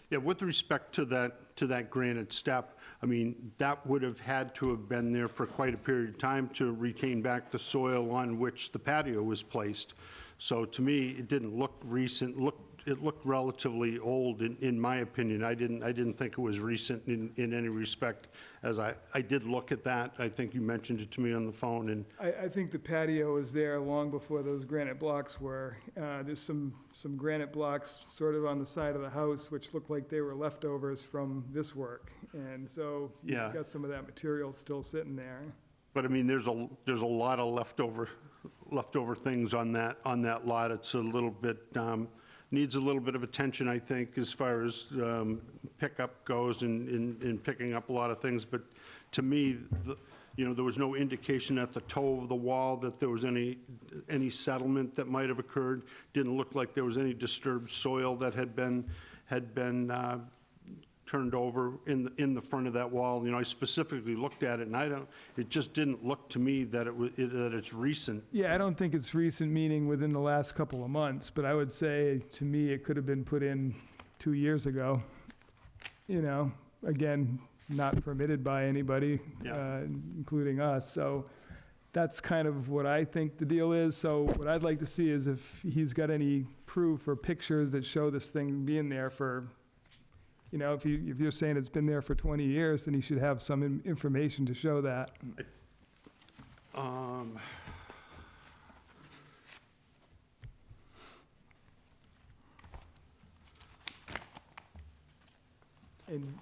Yeah, with respect to that granite step, I mean, that would have had to have been there for quite a period of time to retain back the soil on which the patio was placed. So to me, it didn't look recent, it looked relatively old in my opinion. I didn't think it was recent in any respect, as I did look at that. I think you mentioned it to me on the phone, and I think the patio was there long before those granite blocks were. There's some granite blocks sort of on the side of the house which look like they were leftovers from this work. And so Yeah. you've got some of that material still sitting there. but I mean, there's a lot of leftover things on that lot. It's a little bit, needs a little bit of attention, I think, as far as pickup goes in picking up a lot of things. But to me, there was no indication at the toe of the wall that there was any settlement that might have occurred. Didn't look like there was any disturbed soil that had been turned over in the front of that wall. I specifically looked at it, and it just didn't look to me that that it's recent. Yeah, I don't think it's recent, meaning within the last couple of months, but I would say, to me, it could have been put in 2 years ago. Again, not permitted by anybody, Yeah. including us, so that's kind of what I think the deal is. So what I'd like to see is if he's got any proof or pictures that show this thing being there for, if you're saying it's been there for 20 years, then he should have some information to show that. And,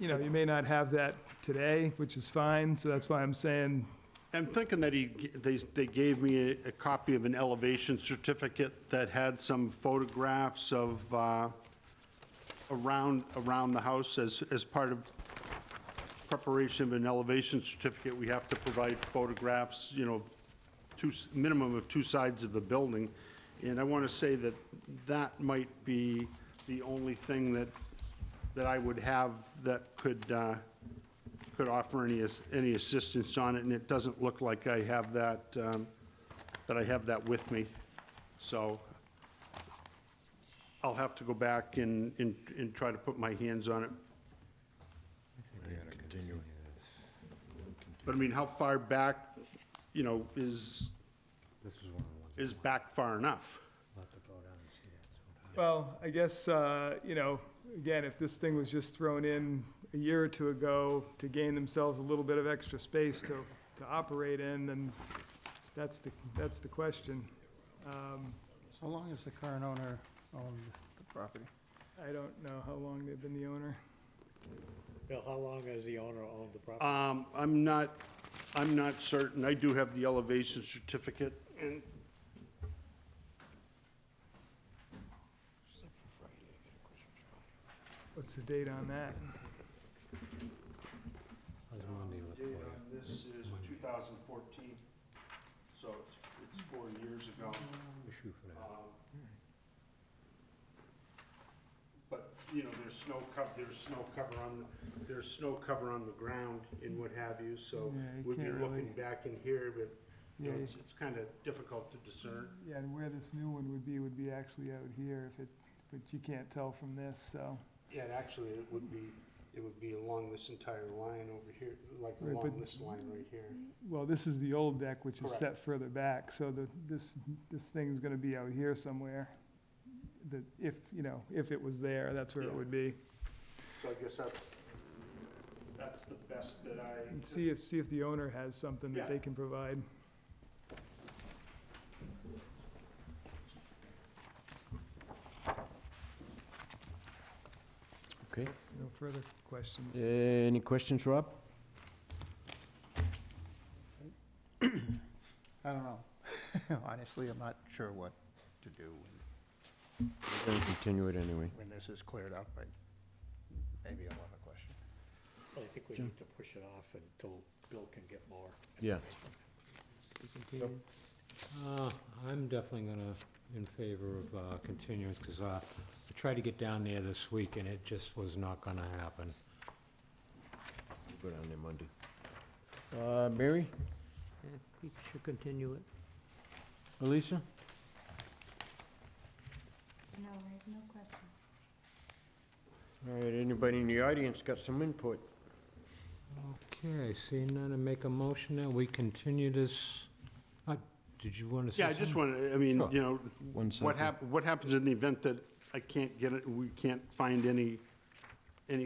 you may not have that today, which is fine, so that's why I'm saying, I'm thinking that they gave me a copy of an elevation certificate that had some photographs of around the house as part of preparation of an elevation certificate. We have to provide photographs, minimum of 2 sides of the building. And I want to say that might be the only thing that I would have that could offer any assistance on it, and it doesn't look like I have that, I have that with me. So I'll have to go back and try to put my hands on it. But I mean, how far back, is back far enough? well, I guess, again, if this thing was just thrown in a year or two ago to gain themselves a little bit of extra space to operate in, then that's the question. So long as the current owner owns the property. I don't know how long they've been the owner. Bill, how long has the owner owned the property? I'm not certain. I do have the elevation certificate, and What's the date on that? date on this is 2014, so it's 4 years ago. But, there's snow cover on the ground and what have you, so Yeah, you we'd be can't looking really- back in here, but, Yeah, it's kind of difficult to discern. yeah, and where this new one would be actually out here, but you can't tell from this, so. Yeah, actually, it would be along this entire line over here, like Right, along but- this line right here. Well, this is the old deck, which is Correct. set further back, so this thing's gonna be out here somewhere. If it was there, that's where it Yeah. would be. So I guess that's the best that I. And see if the owner has something that Yeah. they can provide. Okay. No further questions. Any questions, Rob? I don't know. Honestly, I'm not sure what to do. We're gonna continue it anyway. When this is cleared up, maybe I'll have a question. I think we need to push it off until Bill can get more Yeah. information. I'm definitely gonna, in favor of continuance, because I tried to get down there this week, and it just was not gonna happen. We'll go down there Monday. Mary? Yeah, we should continue it. Elisa? No, I have no question. All right, anybody in the audience got some input? Okay, seeing none, and make a motion that we continue this. Did you want to say Yeah, I something? just want to, I mean, Sure. you know, One what second. what happens in the event that I can't get it, we can't find any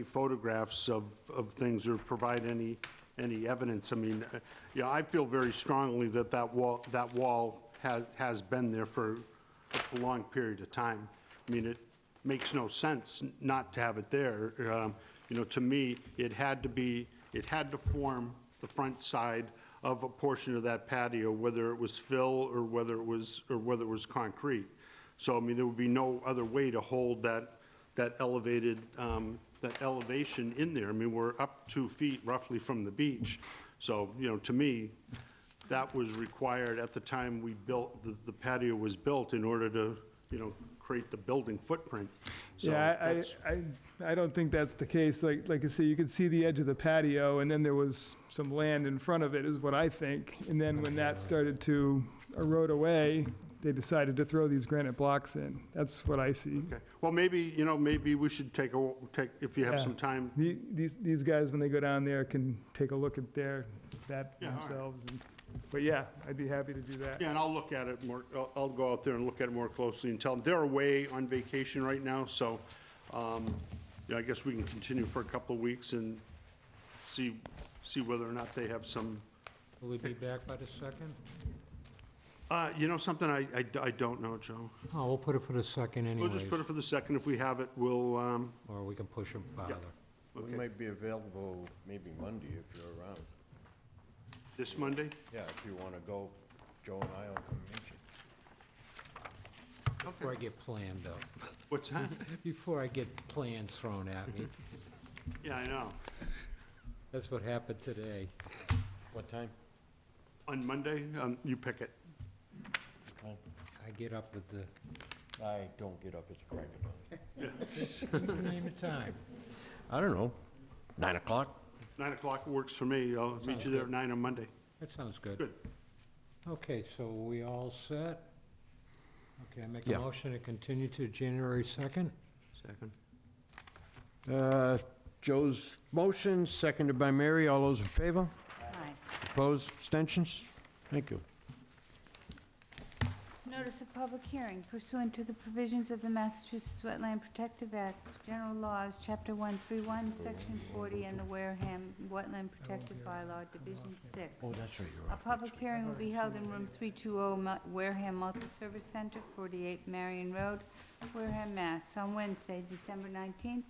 photographs of things or provide any evidence? I mean, yeah, I feel very strongly that that wall has been there for a long period of time. I mean, it makes no sense not to have it there. You know, to me, it had to form the front side of a portion of that patio, whether it was fill or whether it was concrete. So, I mean, there would be no other way to hold that elevated, that elevation in there. I mean, we're up 2 feet roughly from the beach. So, you know, to me, that was required at the time we built, the patio was built in order to, you know, create the building footprint. So Yeah, that's- I don't think that's the case. Like I say, you could see the edge of the patio, and then there was some land in front of it, is what I think. And then when that started to erode away, they decided to throw these granite blocks in. That's what I see. Okay. Well, maybe, you know, maybe we should take, if you have Yeah. some time. These guys, when they go down there, can take a look at that Yeah, all right. themselves. But yeah, I'd be happy to do that. Yeah, and I'll look at it more, I'll go out there and look at it more closely and tell them, they're away on vacation right now, so, yeah, I guess we can continue for a couple of weeks and see whether or not they have some, Will we be back by the second? you know, something I don't know, Joe. Oh, we'll put it for the second We'll anyways, just put it for the second. If we have it, we'll, or we can push them farther. We okay. might be available maybe Monday if you're around. This Monday? Yeah, if you want to go, Joe and I will come meet you. Before I get planned up. What's that? Before I get plans thrown at me. Yeah, I know. That's what happened today. What time? On Monday, you pick it. I get up with the, I don't get up at the crack of dawn. name of time. I don't know, 9 o'clock? 9 o'clock works for me. I'll meet you there at 9 on Monday. That sounds good. Good. Okay, so we all set? Okay, I make a Yeah. motion to continue to January 2nd? Second. Joe's motion, seconded by Mary. All those in favor? Aye. Opposed, abstentions? Thank you. Notice of public hearing pursuant to the provisions of the Massachusetts Wetland Protective Act, General Laws, Chapter 131, Section 40, and the Wareham Wetland Protective Bylaw, Division 6. Oh, that's right, you're A public hearing will be held in Room 320, Wareham Multi-Service Center, 48 Marion Road, Wareham, Mass., on Wednesday, December 19th,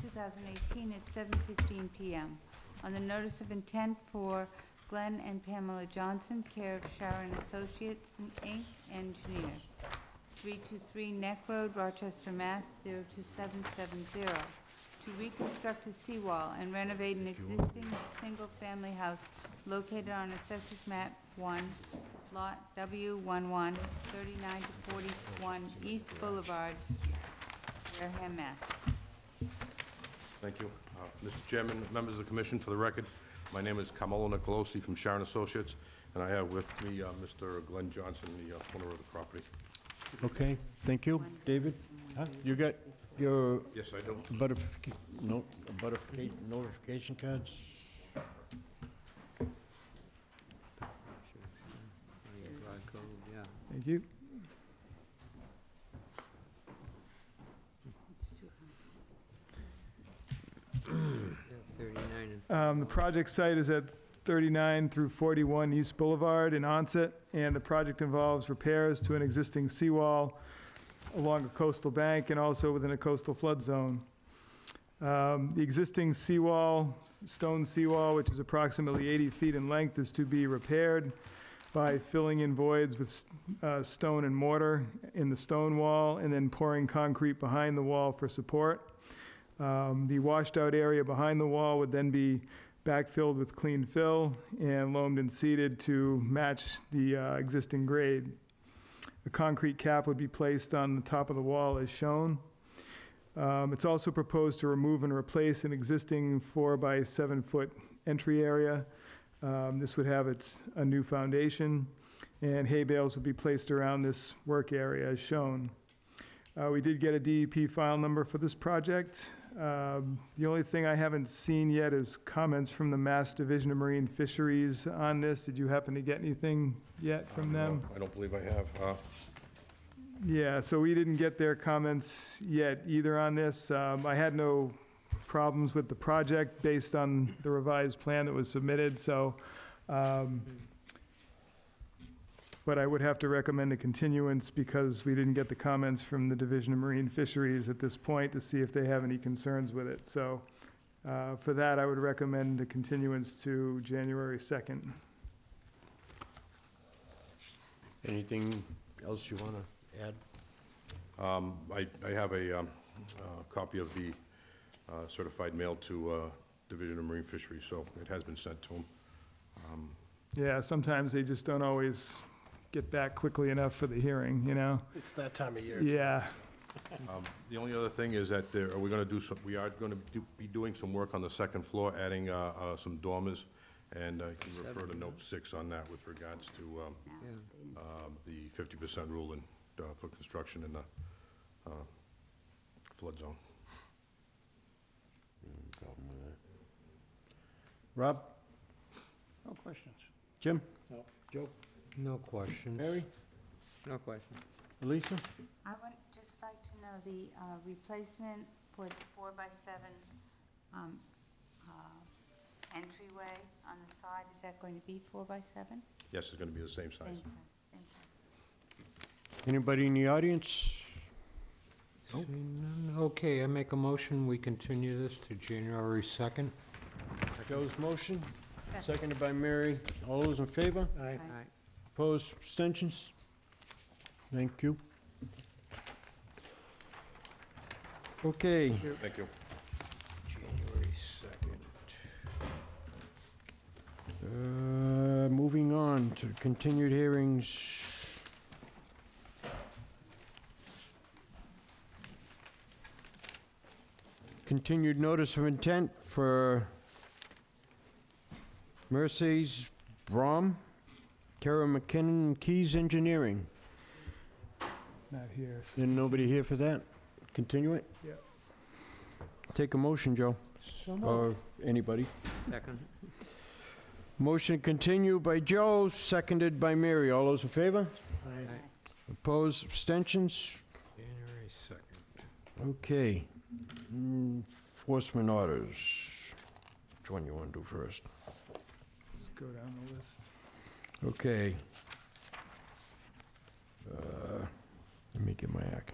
2018, at 7:15 p.m. On the notice of intent for Glenn and Pamela Johnson, care of Sharon Associates, Inc., engineers, 323 Neck Road, Rochester, Mass. 02770, to reconstruct a seawall and renovate an existing single-family house located on Assessors Map 1, Lot W11, 39 to 41 East Boulevard, Wareham, Mass. Thank you. Mr. Chairman, members of the commission, for the record, my name is Carmelo Nicolosi from Sharon Associates, and I have with me Mr. Glenn Johnson, the owner of the property. Okay, thank you. David? Huh? You got your Yes, I do. notification cards? Broad code, yeah. Thank you. Yeah, 39 and The project site is at 39 through 41 East Boulevard in Onset, and the project involves repairs to an existing seawall along a coastal bank and also within a coastal flood zone. The existing seawall, stone seawall, which is approximately 80 feet in length, is to be repaired. by filling in voids with stone and mortar in the stone wall, and then pouring concrete behind the wall for support. The washed-out area behind the wall would then be backfilled with clean fill and loamed and seeded to match the existing grade. A concrete cap would be placed on the top of the wall as shown. It's also proposed to remove and replace an existing 4 by 7 foot entry area. This would have a new foundation, and hay bales would be placed around this work area as shown. We did get a DEP file number for this project. The only thing I haven't seen yet is comments from the Mass Division of Marine Fisheries on this. Did you happen to get anything yet from them? No, I don't believe I have. Yeah, so we didn't get their comments yet either on this. I had no problems with the project based on the revised plan that was submitted, so, but I would have to recommend a continuance because we didn't get the comments from the Division of Marine Fisheries at this point to see if they have any concerns with it. So, for that, I would recommend a continuance to January 2nd. Anything else you want to add? I have a copy of the certified mail to Division of Marine Fisheries, so it has been sent to them. Yeah, sometimes they just don't always get back quickly enough for the hearing, you know? It's that time of year. Yeah. The only other thing is that we are going to be doing some work on the second floor, adding some dormers, and I can refer to note 6 on that with regards to the 50% rule for construction in the flood zone. Problem with that. Rob? No questions. Jim? No, Joe? No question. Mary? No question. Elisa? I would just like to know the replacement for the 4 by 7 entryway on the side, is that going to be 4 by 7? Yes, it's going to be the same size. Same size, same size. Anybody in the audience? Seeing none. Okay, I make a motion, we continue this to January 2nd. Joe's motion, seconded by Mary. All those in favor? Aye. Aye. Opposed, abstentions? Thank you. Okay. Thank you. January 2nd. Moving on to continued hearings. Continued notice of intent for Mercedes Brom, Kara McKinnon, Keys Engineering. Not here. And nobody here for that? Continue it? Yeah. Take a motion, Joe, or anybody. Second. Motion continue by Joe, seconded by Mary. All those in favor? Aye. Opposed, abstentions? January 2nd. Okay. Enforcement orders. Which one you want to do first? Let's go down the list. Okay. Let me get my act.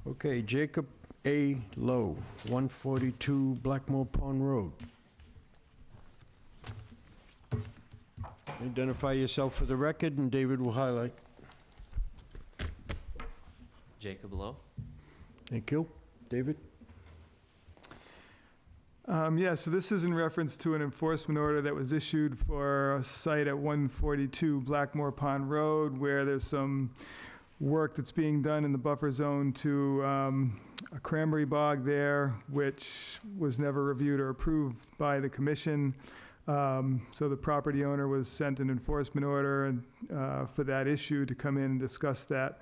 Okay, Jacob A. Lowe, 142 Blackmore Pond Road. Identify yourself for the record, and David will highlight. Jacob Lowe. Thank you. David? Yeah, so this is in reference to an enforcement order that was issued for a site at 142 Blackmore Pond Road, where there's some work that's being done in the buffer zone to a cranberry bog there, which was never reviewed or approved by the commission. So the property owner was sent an enforcement order and, for that issue to come in and discuss that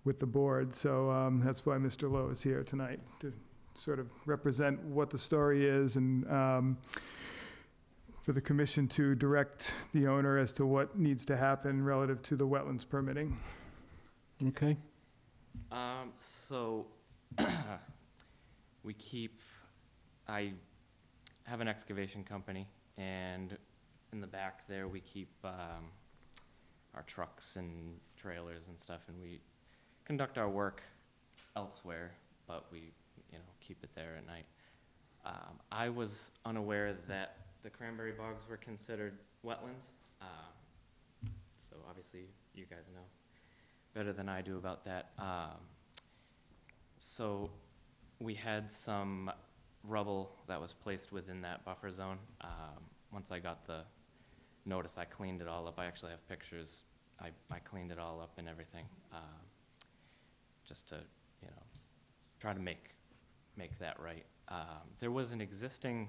with the board. So that's why Mr. Lowe is here tonight, to sort of represent what the story is and for the commission to direct the owner as to what needs to happen relative to the wetlands permitting. Okay. So I have an excavation company, and in the back there we keep our trucks and trailers and stuff, and we conduct our work elsewhere, but we, keep it there at night. I was unaware that the cranberry bogs were considered wetlands. So obviously, you guys know better than I do about that. So we had some rubble that was placed within that buffer zone. Once I got the notice, I cleaned it all up. I actually have pictures. I cleaned it all up and everything, just to, you know, try to make that right. There was an existing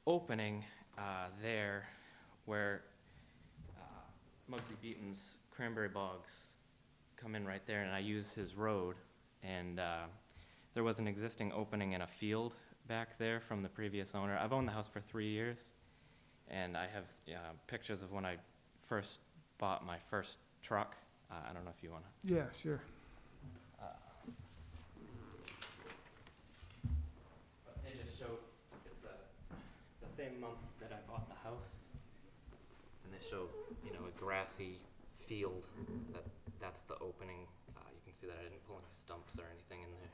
opening there where Muggsy Beaton's cranberry bogs come in right there, and I use his road, and there was an existing opening in a field back there from the previous owner. I've owned the house for 3 years, and I have pictures of when I first bought my first truck. I don't know if you want to. Yeah, sure. They just show, it's the same month that I bought the house, and they show, you know, a grassy field. That's the opening. You can see that I didn't pull any stumps or anything in there.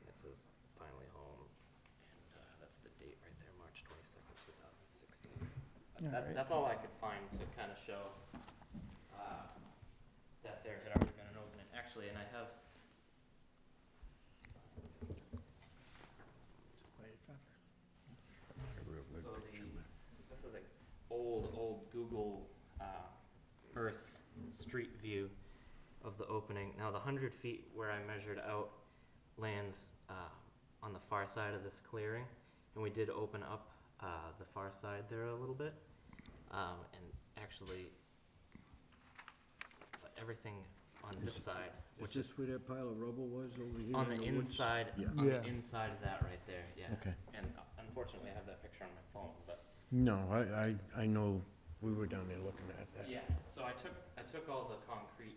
This is finally home, and that's the date right there, March 22nd, 2016. That's all I could find to kind of show that there had already been an opening. Actually, and I have. This is a old Google Earth street view of the opening. Now the 100 feet where I measured out lands on the far side of this clearing, and we did open up the far side there a little bit, and actually everything on this side, which is where that pile of rubble was over here? on the inside, Yeah. the inside of that right there, yeah. Okay. And unfortunately, I have that picture on my phone, but No, I know, we were down there looking at that. yeah. So I took all the concrete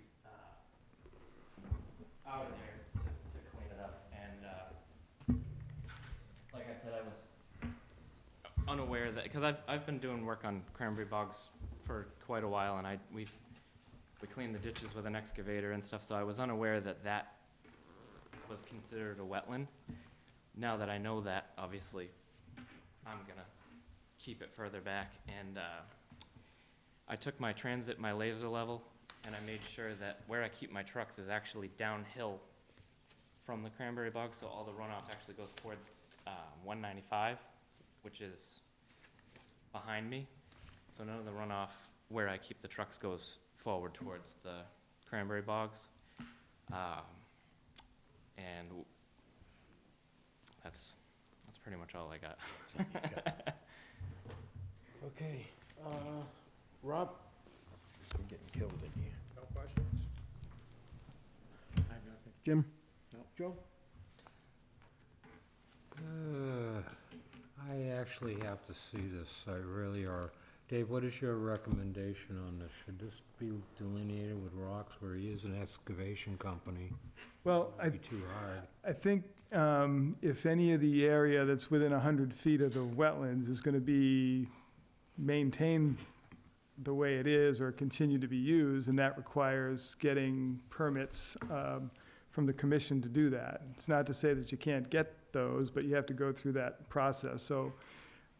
out of there to clean it up, and like I said, I was unaware that, because I've been doing work on cranberry bogs for quite a while, and we cleaned the ditches with an excavator and stuff, so I was unaware that that was considered a wetland. Now that I know that, obviously, I'm gonna keep it further back, and I took my laser level, and I made sure that where I keep my trucks is actually downhill from the cranberry bog, so all the runoff actually goes towards 195, which is behind me. So none of the runoff where I keep the trucks goes forward towards the cranberry bogs. And that's pretty much all I got. Okay, Rob? I'm getting killed in here. No questions? I have nothing. Jim? No. Joe? I actually have to see this, I really are. Dave, what is your recommendation on this? Should this be delineated with rocks where he is an excavation company? Well, It'd be too hard. I think if any of the area that's within 100 feet of the wetlands is going to be maintained the way it is or continue to be used, and that requires getting permits from the commission to do that. It's not to say that you can't get those, but you have to go through that process. So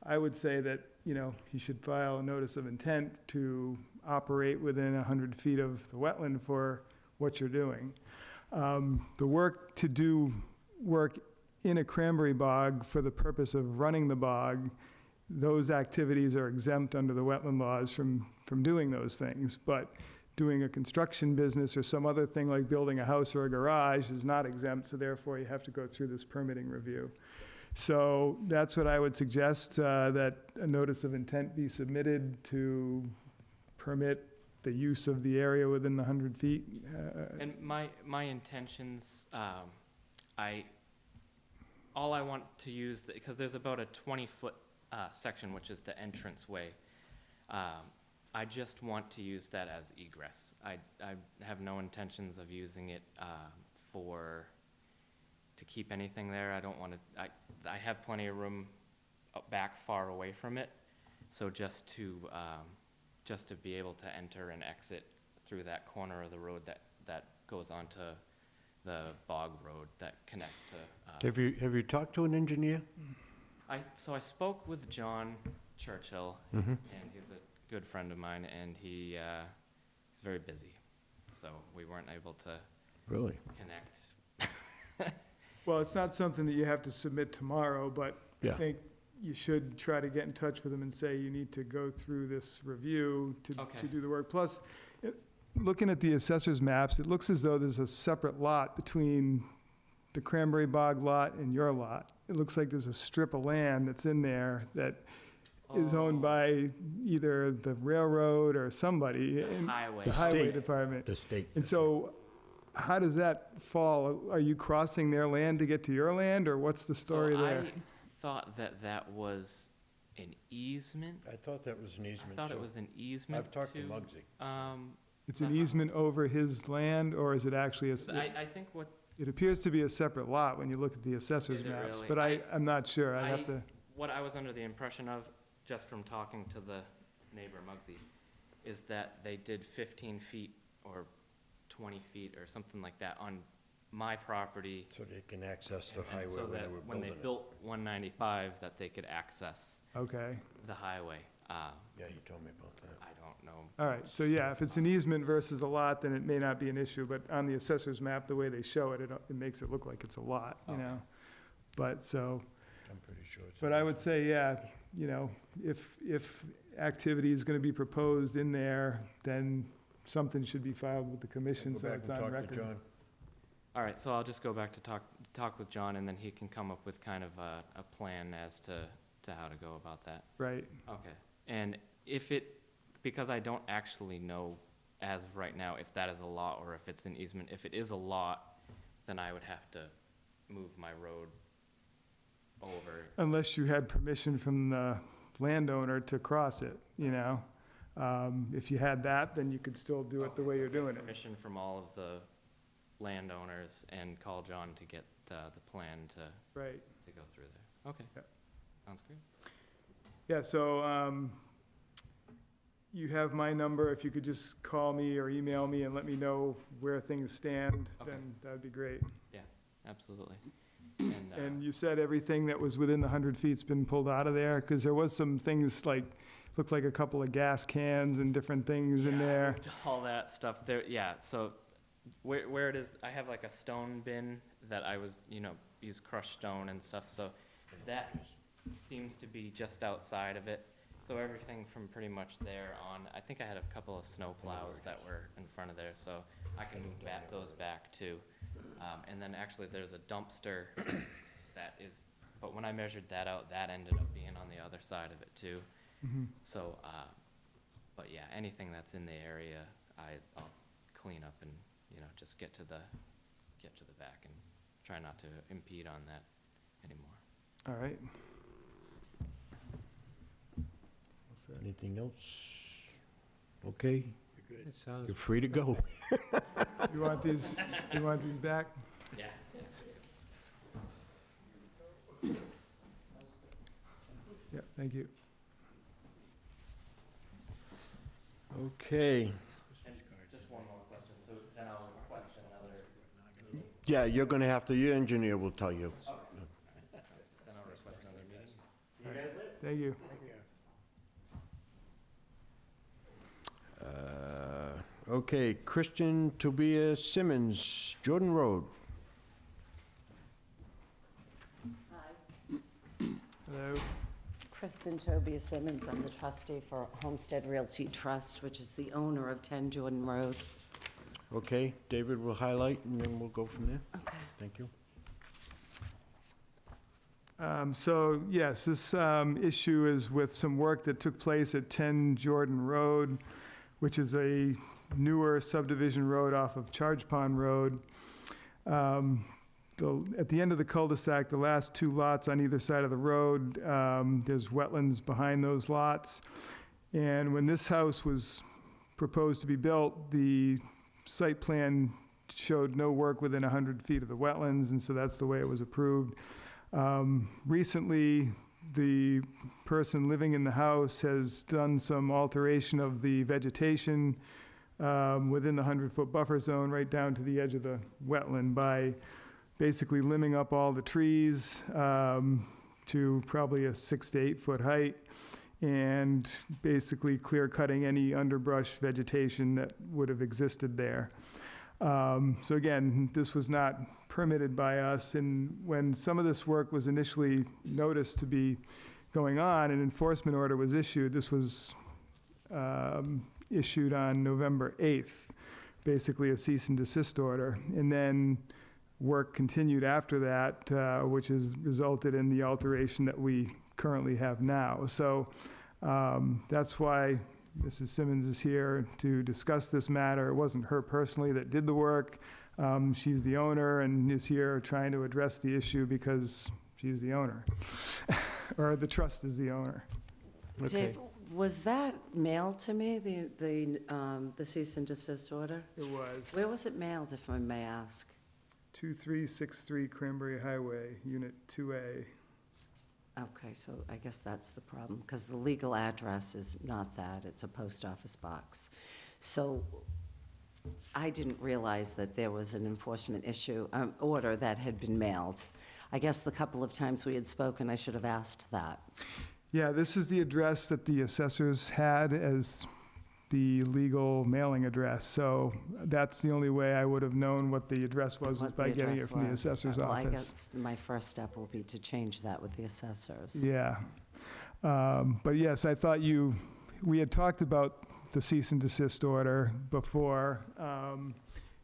I would say that, you know, you should file a notice of intent to operate within 100 feet of the wetland for what you're doing. The work to do work in a cranberry bog for the purpose of running the bog, those activities are exempt under the wetland laws from doing those things. But doing a construction business or some other thing like building a house or a garage is not exempt, so therefore you have to go through this permitting review. So that's what I would suggest, that a notice of intent be submitted to permit the use of the area within the 100 feet. And my intentions, all I want to use, because there's about a 20-foot section, which is the entrance way. I just want to use that as egress. I have no intentions of using it to keep anything there. I don't want to, I have plenty of room back far away from it, so just to be able to enter and exit through that corner of the road that goes onto the bog road that connects to. Have you talked to an engineer? So I spoke with John Churchill, Mhm. and he's a good friend of mine, and he's very busy, so we weren't able to Really? connect. Well, it's not something that you have to submit tomorrow, but I Yeah. think you should try to get in touch with them and say you need to go through this review to Okay. do the work. Plus, looking at the assessor's maps, it looks as though there's a separate lot between the Cranberry Bog lot and your lot. It looks like there's a strip of land that's in there that is owned by either the railroad or somebody. in Highway. The The highway state. department. The state. And so, how does that fall? Are you crossing their land to get to your land, or what's the story So there? I thought that was an easement. I thought that was an I easement, thought it too. was an easement I've talked to to, Muggsy. It's an easement over his land, or is it actually I think what, it appears to be a separate lot when you look at the assessor's Is it maps, really? but I'm not sure. I'd have to, what I was under the impression of, just from talking to the neighbor Muggsy, is that they did 15 feet or 20 feet or something like that on my property. So they can access the and highway so when they that were when building they it. built 195, that they could access okay. the highway. Yeah, you told me about that. I don't know. All right, so yeah, if it's an easement versus a lot, then it may not be an issue, but on the assessor's map, the way they show it, it makes it look like it's a lot, you Okay. know? But so, I'm pretty sure it's. but I would say, yeah, you know, if activity is gonna be proposed in there, then something should be filed with the commission, Go so back it's and on talk to record. John. All right, so I'll just go back to talk with John, and then he can come up with kind of a plan as to how to go about that. Right, Okay. And if it, because I don't actually know as of right now if that is a lot or if it's an easement. If it is a lot, then I would have to move my road over. unless you had permission from the landowner to cross it, you know? If you had that, then you could still do it the way you're doing it. Permission from all of the landowners and call John to get the plan Right. to go through there. Okay. Yeah. Sounds good. Yeah, so, you have my number. If you could just call me or email me and let me know where things stand, Okay. then that'd be great. Absolutely. And you said everything that was within the 100 feet's been pulled out of there? Because there was some things like, looked like a couple of gas cans and different things in Yeah, I there. moved all that stuff there, yeah, so where it is, I have like a stone bin that I was, use crushed stone and stuff, so that seems to be just outside of it. So everything from pretty much there on, I think I had a couple of snow plows that were in front of there, so I can move those back too. And then actually there's a dumpster that is, but when I measured that out, that ended up being on the other side of it too. Mhm. So, but yeah, anything that's in the area, I'll clean up and, just get to the back and try not to impede on that anymore. All right. Anything else? Okay, It sounds you're free to go. You want these, you want these back? Yeah. Yeah, thank you. Okay, Just one more question, so then I'll request another, yeah, you're gonna have to, your engineer will tell you. then I'll request another meeting. See you guys later. Thank you. Okay, Christian Tobias Simmons, Jordan Road. Hello. Kristen Tobias Simmons, I'm the trustee for Homestead Realty Trust, which is the owner of 10 Jordan Road. Okay, David will highlight, and then we'll go from there. Okay. Thank you. So, yes, this issue is with some work that took place at 10 Jordan Road, which is a newer subdivision road off of Charge Pond Road. At the end of the cul-de-sac, the last two lots on either side of the road, there's wetlands behind those lots. And when this house was proposed to be built, the site plan showed no work within 100 feet of the wetlands, and so that's the way it was approved. Recently, the person living in the house has done some alteration of the vegetation within the 100-foot buffer zone right down to the edge of the wetland by basically limbing up all the trees to probably a 6 to 8 foot height and basically clear cutting any underbrush vegetation that would have existed there. So again, this was not permitted by us, and when some of this work was initially noticed to be going on, an enforcement order was issued. This was issued on November 8th, basically a cease and desist order. And then work continued after that, which has resulted in the alteration that we currently have now. So that's why Mrs. Simmons is here to discuss this matter. It wasn't her personally that did the work. She's the owner and is here trying to address the issue because she's the owner, or the trust is the owner. Dave, was that mailed to me, the cease and desist order? It was. Where was it mailed, if I may ask? 2363 Cranberry Highway, Unit 2A. Okay, so I guess that's the problem, because the legal address is not that, it's a post office box. So I didn't realize that there was an enforcement order that had been mailed. I guess the couple of times we had spoken, I should have asked that. Yeah, this is the address that the assessors had as the legal mailing address. So that's the only way I would have known what the address was by getting it from the assessor's Well, I office. guess my first step will be to change that with the assessors. Yeah. But yes, I thought we had talked about the cease and desist order before.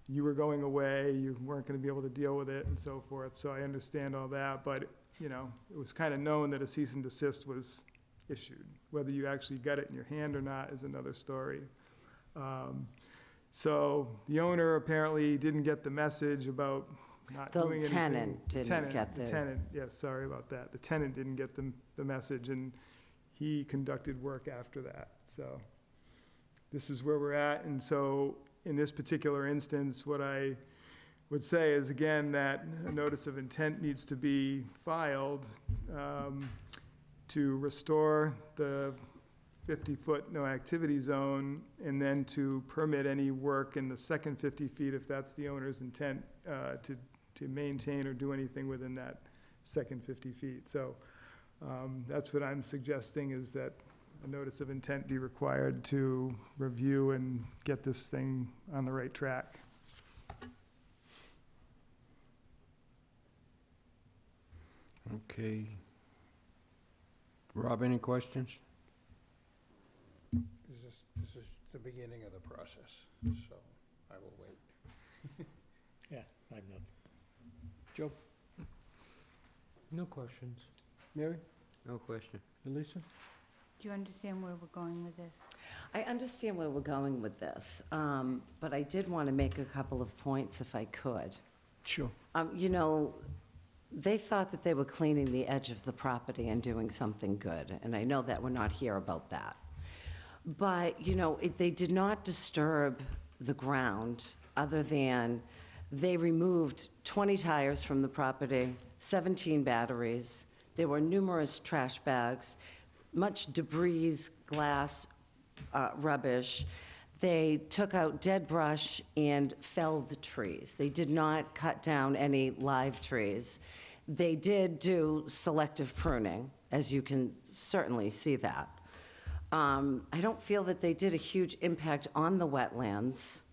You were going away, you weren't going to be able to deal with it and so forth. So I understand all that, but it was kind of known that a cease and desist was issued. Whether you actually got it in your hand or not is another story. So the owner apparently didn't get the message about not doing anything. The tenant didn't get the tenant, yes, sorry about that. The tenant didn't get the message, and he conducted work after that. So this is where we're at. And so in this particular instance, what I would say is, again, that a notice of intent needs to be filed to restore the 50-foot no-activity zone, and then to permit any work in the second 50 feet if that's the owner's intent to maintain or do anything within that second 50 feet. So that's what I'm suggesting, is that a notice of intent be required to review and get this thing on the right track. Okay. Rob, any questions? This is the beginning of the process, so I will wait. Yeah, I have nothing. Joe? No questions. Mary? No question. Elisa? Do you understand where we're going with this? I understand where we're going with this, but I did want to make a couple of points if I could. Sure. They thought that they were cleaning the edge of the property and doing something good, and I know that we're not here about that. But, they did not disturb the ground, other than they removed 20 tires from the property, 17 batteries. There were numerous trash bags, much debris, glass, rubbish. They took out dead brush and felled the trees. They did not cut down any live trees. They did do selective pruning, as you can certainly see that. I don't feel that they did a huge impact on the wetlands.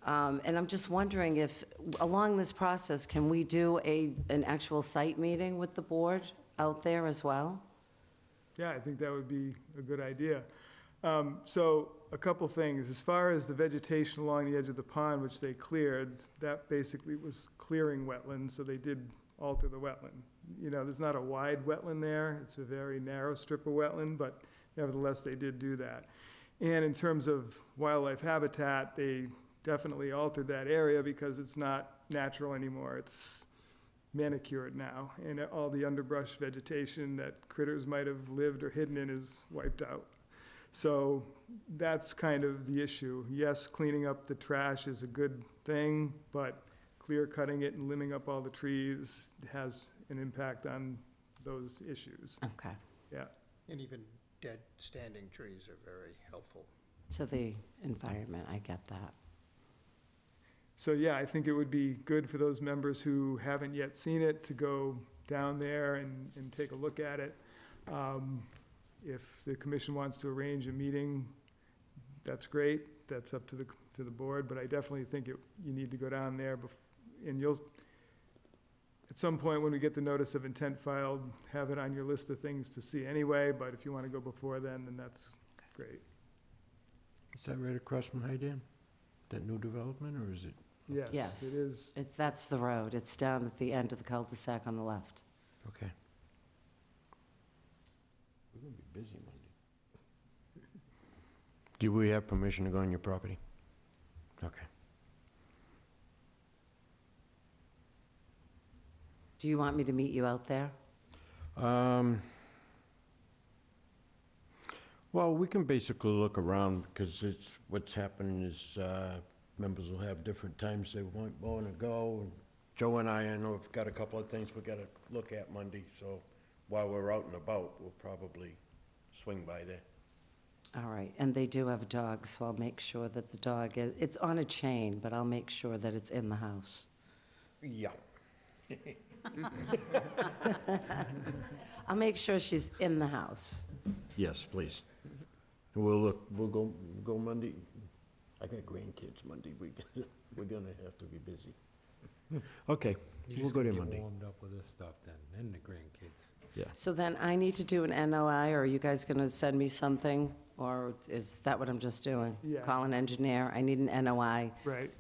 And I'm just wondering if, along this process, can we do an actual site meeting with the board out there as well? Yeah, I think that would be a good idea. So a couple things. As far as the vegetation along the edge of the pond, which they cleared, that basically was clearing wetlands, so they did alter the wetland. There's not a wide wetland there. It's a very narrow strip of wetland, but nevertheless, they did do that. And in terms of wildlife habitat, they definitely altered that area because it's not natural anymore. It's manicured now, and all the underbrush vegetation that critters might have lived or hidden in is wiped out. So that's kind of the issue. Yes, cleaning up the trash is a good thing, but clear cutting it and limbing up all the trees has an impact on those issues. Okay. Yeah. And even dead standing trees are very helpful. To the environment, I get that. So yeah, I think it would be good for those members who haven't yet seen it to go down there and take a look at it. If the commission wants to arrange a meeting, that's great. That's up to the board, but I definitely think you need to go down there and you'll, at some point when we get the notice of intent filed, have it on your list of things to see anyway, but if you want to go before then that's great. Is that right across from High Dam? That new development, or is it? Yes, it is. That's the road. It's down at the end of the cul-de-sac on the left. Okay. We're gonna be busy Monday. Do we have permission to go on your property? Okay. Do you want me to meet you out there? Well, we can basically look around, because what's happening is, members will have different times they want to go, and Joe and I know have got a couple of things we gotta look at Monday, so while we're out and about, we'll probably swing by there. All right, and they do have a dog, so I'll make sure that the dog it's on a chain, but I'll make sure that it's in the house. Yeah. I'll make sure she's in the house. Yes, please. We'll go Monday. I got grandkids Monday. We're gonna have to be busy. Okay, we'll go there Monday. Get warmed up with this stuff then, and the grandkids. Yeah. So then I need to do an NOI, or are you guys gonna send me something? Or is that what I'm just doing? Yeah. Call an engineer, I need an NOI. Right.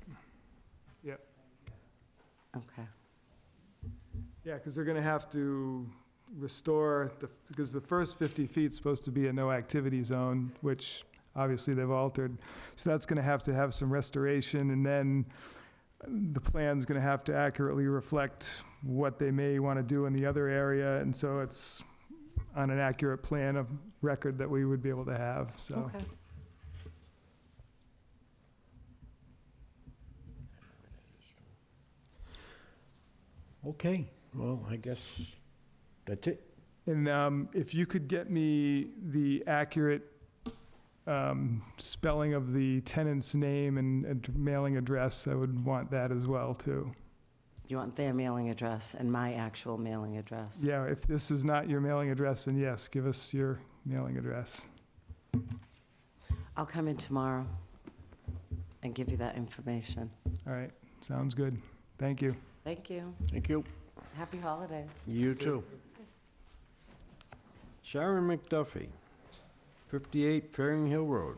Yep. Okay. Yeah, because they're gonna have to restore because the first 50 feet is supposed to be a no-activity zone, which obviously they've altered. So that's gonna have to have some restoration, and then the plan's gonna have to accurately reflect what they may wanna do in the other area, and so it's on an accurate plan of record that we would be able to have, so. Okay. Okay, well, I guess that's it. And if you could get me the accurate spelling of the tenant's name and mailing address, I would want that as well, too. You want their mailing address and my actual mailing address? Yeah, if this is not your mailing address, then yes, give us your mailing address. I'll come in tomorrow and give you that information. All right, sounds good. Thank you. Thank you. Thank you. Happy holidays. You too. Sharon McDuffie, 58 Fairing Hill Road.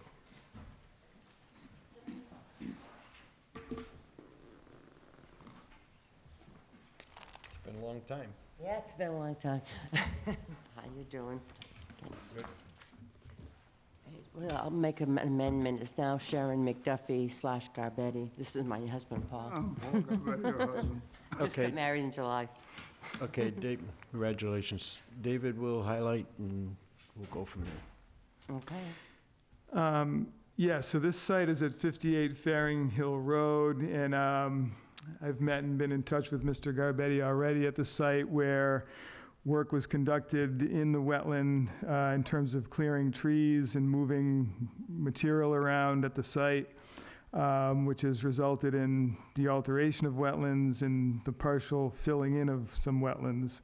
It's been a long time. Yeah, it's been a long time. How you doing? Good. Well, I'll make an amendment. It's now Sharon McDuffie / Garbetti. This is my husband, Paul. Just Okay. got married in July. Okay, Dave, congratulations. David will highlight and we'll go from there. Okay. Yeah, so this site is at 58 Fairing Hill Road, and I've met and been in touch with Mr. Garbetti already at the site where work was conducted in the wetland in terms of clearing trees and moving material around at the site, which has resulted in the alteration of wetlands and the partial filling in of some wetlands.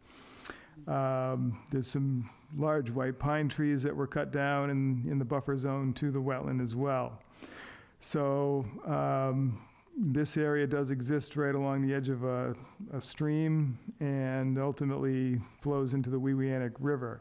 There's some large white pine trees that were cut down in the buffer zone to the wetland as well. So this area does exist right along the edge of a stream and ultimately flows into the Wewianick River.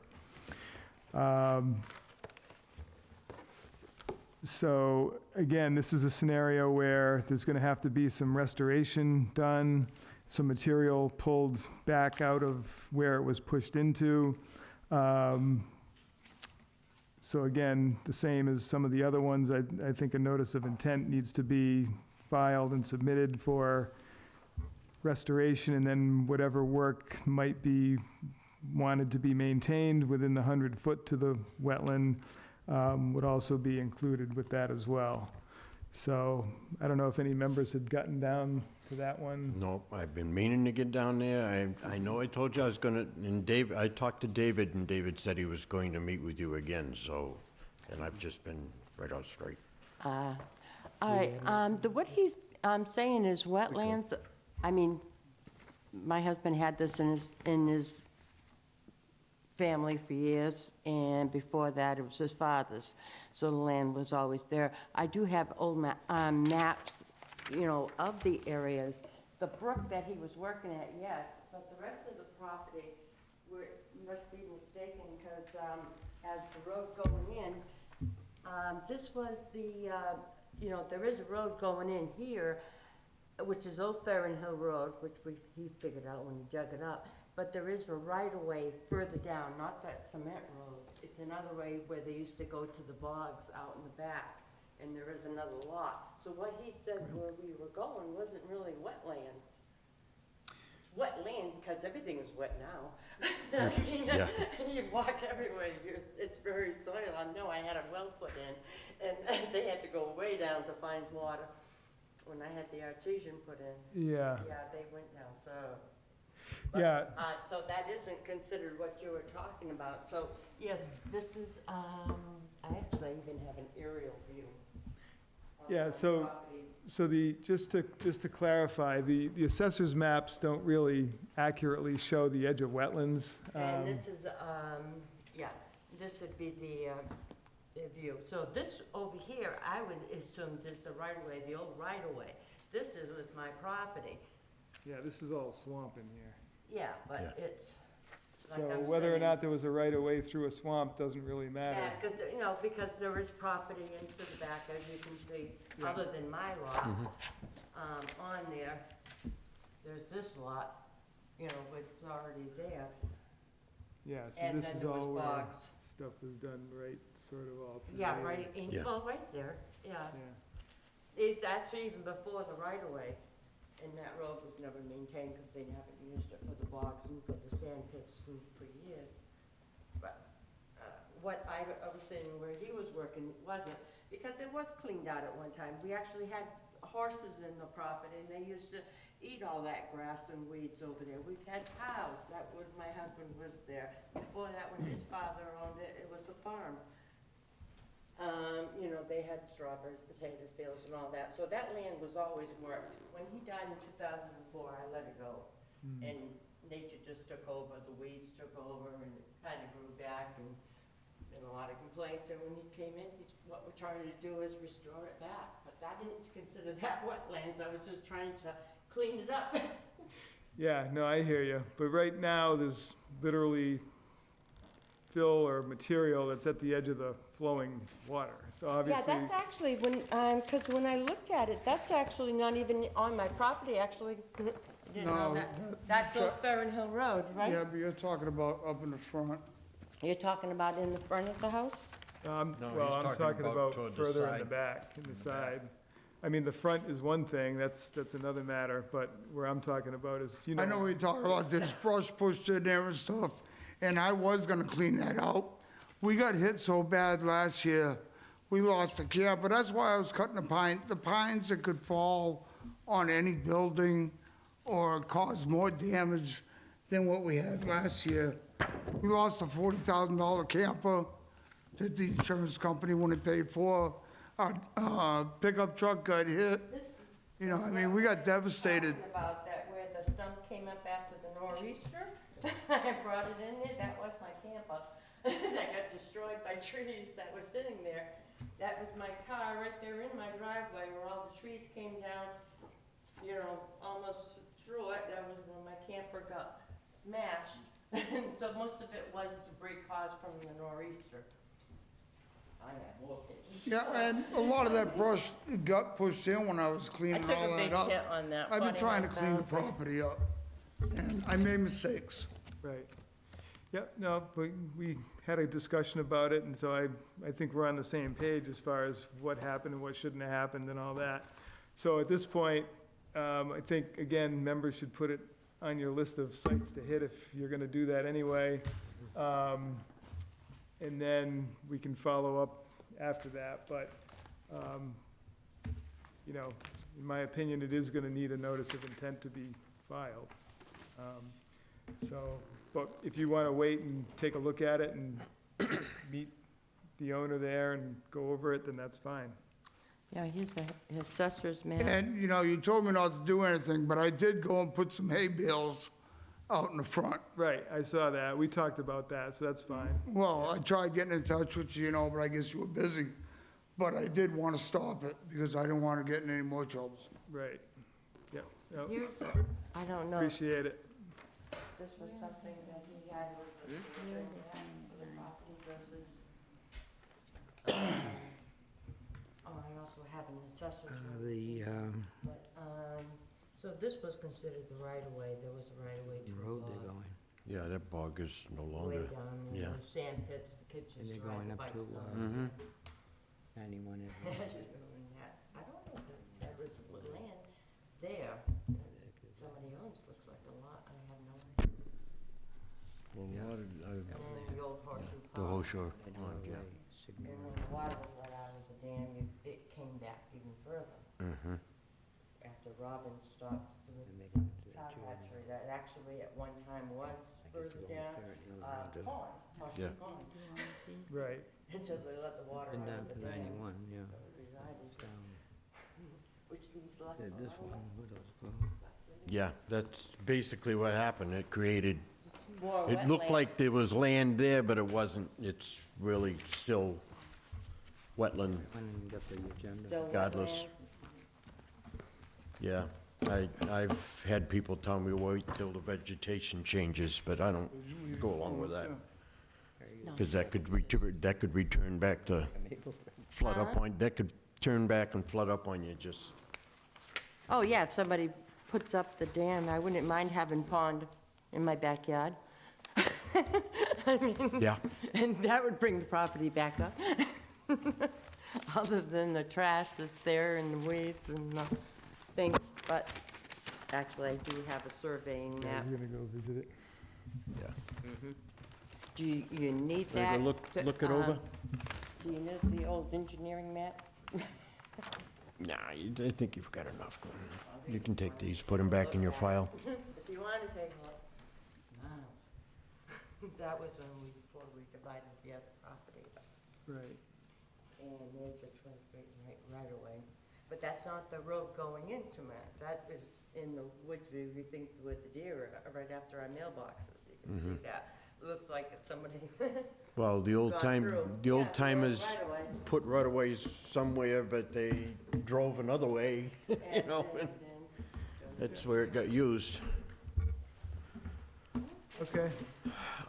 So again, this is a scenario where there's going to have to be some restoration done, some material pulled back out of where it was pushed into. So again, the same as some of the other ones, I think a notice of intent needs to be filed and submitted for restoration, and then whatever work might be wanted to be maintained within the 100-foot to the wetland would also be included with that as well. So I don't know if any members had gotten down to that one. No, I've been meaning to get down there. I know I told you I was gonna, and I talked to David, and David said he was going to meet with you again, so, and I've just been right out straight. All right, what he's saying is wetlands, I mean, my husband had this in his family for years, and before that, it was his father's. So the land was always there. I do have old maps, you know, of the areas. The brook that he was working at, yes, but the rest of the property, must be mistaken, because as the road going in, this was the, you know, there is a road going in here, which is Old Ferren Hill Road, which he figured out when he dug it up. But there is a right-of-way further down, not that cement road. It's another way where they used to go to the bogs out in the back, and there is another lot. So what he said where we were going wasn't really wetlands. It's wet land because everything is wet now. Yeah. You walk everywhere, it's very soil. I know I had a well put in, and they had to go way down to find water. When I had the artesian put in. Yeah. Yeah, they went down, so. Yeah. So that isn't considered what you were talking about. So, yes, this is, I actually even have an aerial view. of Yeah, the so, property. so just to clarify, the assessor's maps don't really accurately show the edge of wetlands. And this is, yeah, this would be the view. So this over here, I would assume is the right-of-way, the old right-of-way. This was my property. Yeah, this is all swamp in here. Yeah, but it's, like So I'm whether or saying- not there was a right-of-way through a swamp doesn't really matter. Yeah, because, you know, because there is property into the back, as you can see, Yeah. other than my lot, on there. There's this lot, you know, which is already there. Yeah, so And this then is there was all where bogs. stuff was done right, sort of all through Yeah, there. right, in, Yeah. well, right there, yeah. Yeah. It's actually even before the right-of-way, and that road was never maintained because they haven't used it for the bogs and for the sand pits for years. But what I was saying where he was working wasn't, because it was cleaned out at one time. We actually had horses in the property, and they used to eat all that grass and weeds over there. We've had cows, that when my husband was there. Before that, when his father owned it, it was a farm. You know, they had strawberries, potato fields and all that, so that land was always worked. When he died in 2004, I let it go, and nature just took over, the weeds took over, and it kind of grew back, and a lot of complaints, and when he came in, what we're trying to do is restore it back, but I didn't consider that wetlands, I was just trying to clean it up. Yeah, no, I hear you. But right now, there's literally fill or material that's at the edge of the flowing water. So Yeah, obviously, that's actually, when, because when I looked at it, that's actually not even on my property, actually. You didn't know No, that? that- That's Old Ferren Hill Road, right? Yeah, but you're talking about up in the front. You're talking about in the front of the house? No, well, he's I'm talking talking about about toward the further in the side. back, in the side. I mean, the front is one thing, that's another matter, but where I'm talking about is, you know. I know we talk about this brush pushed in there and stuff, and I was gonna clean that out. We got hit so bad last year, we lost the camper. That's why I was cutting the pines that could fall on any building or cause more damage than what we had last year. We lost a $40,000 camper that the insurance company wouldn't pay for. Our pickup truck got hit. You know, I mean, we got devastated. Talking about that where the stump came up after the nor'easter. I brought it in there, that was my camper. That got destroyed by trees that were sitting there. That was my car right there in my driveway where all the trees came down, you know, almost through it. That was when my camper got smashed. So most of it was debris caused from the nor'easter. I have more pictures. Yeah, and a lot of that brush got pushed in when I was I cleaning took all a big that up. hit on that. I've been trying to clean the 41,000. property up, and I made mistakes. Right. Yep, no, but we had a discussion about it, and so I think we're on the same page as far as what happened and what shouldn't have happened and all that. So at this point, I think, again, members should put it on your list of sites to hit if you're gonna do that anyway. And then we can follow up after that, but, you know, in my opinion, it is gonna need a notice of intent to be filed. So, but if you wanna wait and take a look at it and meet the owner there and go over it, then that's fine. Yeah, here's the assessor's map. And, you know, you told me not to do anything, but I did go and put some hay bales out in the front. Right, I saw that. We talked about that, so that's fine. Well, I tried getting in touch with you, but I guess you were busy. But I did want to stop it because I didn't want to get in any more trouble. Right. Yep. Yep. Here's, I don't know, if Appreciate it. this was something that he had was a future map for the property versus, oh, I also have an assessor's report. But, so this was considered the right-of-way, there was a right-of-way to The road they're going, Yeah, that bog is no way longer, down yeah. in the sand pits, the kids and used they're to ride going the up bikes to down. 91 I Avenue. just remember that. I don't know if that was land there. Somebody owns, looks like a lot, I have no idea. Well, And then the old horseshoe the pond. Horseshoe Pond, yeah. And when the water was let out of the dam, it came back even further. Mm-hmm. After Robin stopped the cow hatchery, that actually at one time was further down, pond, Yeah. horseshoe pond. Right. Until they let the water And out down of to the dam. 91, yeah. So it resided, Down. which leaves left Yeah, for this Robin. one, Widows Grove. Yeah, that's basically what happened. It created, More it looked wetland. like there was land there, but it wasn't. It's really still wetland, Went and got the agenda. Still regardless. wetlands. yeah. I've had people tell me wait till the vegetation changes, but I don't go along with that. Because that could return back to flood up on, that could turn back and flood up on you, just, Oh, yeah, if somebody puts up the dam, I wouldn't mind having pond in my backyard. I mean, yeah. and that would bring the property back up. Other than the trash that's there and the weeds and the things, but actually, I do have a surveying Yeah, map. you're gonna go visit it. Yeah. Do you need Wanna that? go look to, it over? Do you need the old engineering map? Nah, I think you've got enough. You can take these, put them back in your file. If you want to take a look. Wow. That was when before we divided the other property. Right. And there's the 20-foot right away. But that's not the road going into Matt. That is in the woods where you think where the deer are, right after our mailboxes. You can see that. Looks like it's somebody. Well, the old Gone time, through. the Yeah, old timers right away. put right-of-ways somewhere, but they drove another way, you know, and that's where it got used. Okay.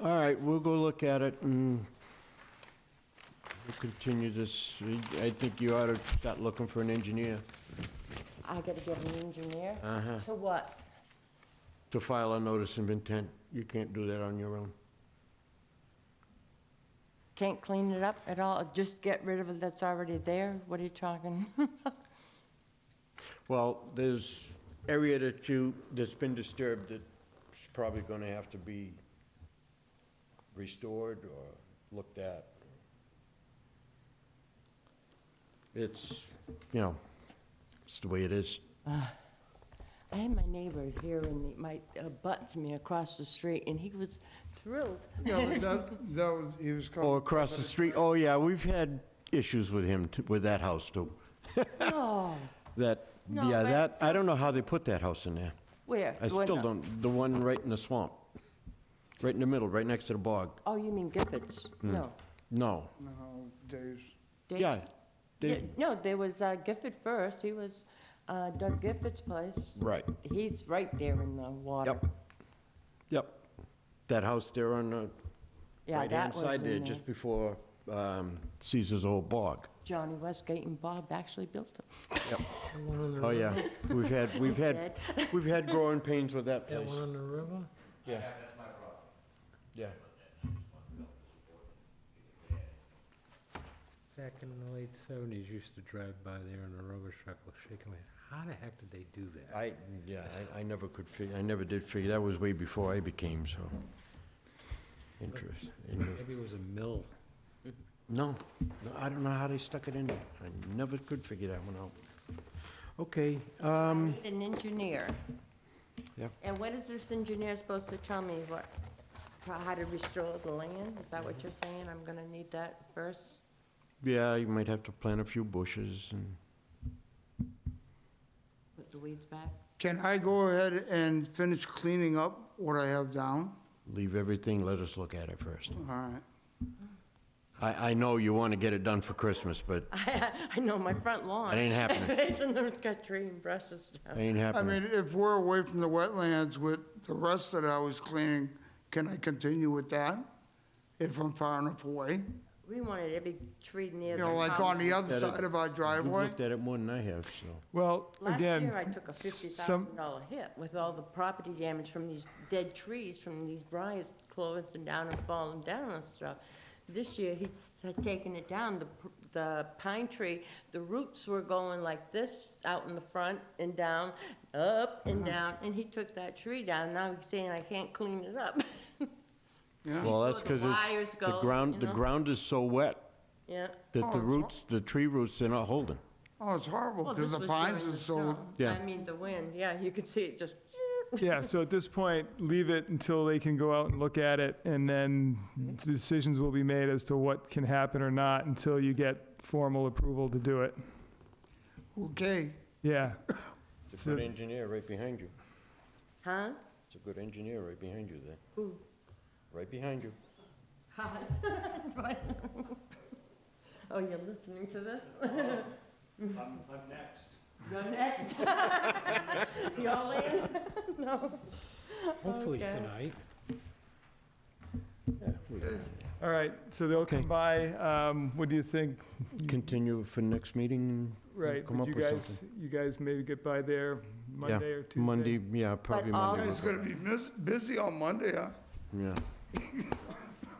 All right, we'll go look at it and we'll continue this. I think you ought to start looking for an engineer I gotta get an engineer? Uh-huh. To what? to file a notice of intent. You can't do that on your own. Can't clean it up at all? Just get rid of it that's already there? What are you talking? Well, there's area that's been disturbed that's probably gonna have to be restored or looked at. It's, you know, it's the way it is. I had my neighbor here and my butts me across the street and he was thrilled. Yeah, but that was, he was coming. Oh, across the street, oh, yeah, we've had issues with him, with that house, too. Oh, That, No, yeah, but- that, I don't know how they put that house in there. where? I The one- still don't, the one right in the swamp, right in the middle, right next to the bog. Oh, you mean Giffords? Hmm. No. No, No, Dave's. Dave- yeah, Yeah, they, no, there was Gifford first. He was Doug Gifford's place. right, He's right there in the water. yep, yep. That house there on the Yeah, right-hand that was side there, in just before Caesar's old bog. Johnny Westgate and Bob actually built it. Yep. The one on the Oh, yeah, river? we've had growing pains with that That place. one on the river? Yeah. Yeah. Back in the late 70s, used to drive by there in a rubber truck, shaking my head. How the heck did they do that? I never could figure, I never did figure, that was way before I became, so. Interesting. Maybe it was a mill. No, no, I don't know how they stuck it in there. I never could figure that one out. Okay, I need an engineer. Yep. And what is this engineer supposed to tell me? What, how to restore the land? Is that what you're saying? I'm gonna need that first? yeah, you might have to plant a few bushes and, Put the weeds back? Can I go ahead and finish cleaning up what I have down? Leave everything, let us look at it first. All right. I know you want to get it done for Christmas, but I know, my front lawn. That ain't happening. It's got tree and brushes it down. ain't I happening. mean, if we're away from the wetlands with the rest that I was cleaning, can I continue with that? If I'm far enough away? We wanted every tree near You the know, like on the house. other side of our You've driveway? looked at it more than I have, so. Well, Last again, year, I took a $50,000 hit with all the property damage from these dead trees, from these briars closing down and falling down and stuff. This year, he's had taken it down. The pine tree, the roots were going like this out in the front and down, up and down, and he took that tree down. Now he's saying I can't clean it up. Well, that's Before because the wires it's, the go, ground, you the know? ground is so wet Yeah. that the roots, the tree roots, they're not holding. Oh, it's horrible, Well, because this the was pines during are the so, storm. Yeah. I mean, the wind, yeah, you could see it just. yeah, so at this point, leave it until they can go out and look at it, and then decisions will be made as to what can happen or not until you get formal approval to do it. okay. Yeah. It's a good engineer right behind you. Huh? It's a good engineer right behind you there. Who? Right behind you. Oh, you're listening to this? I'm next. You're next. You're land? No. Hopefully Okay. tonight. All right, so they'll Okay. come by. What do you think? Continue for next meeting. Right, Come would up you with guys, something. you guys maybe get by there Monday or Tuesday? Monday, yeah, probably all Monday. It's gonna be busy on Monday, huh? Yeah.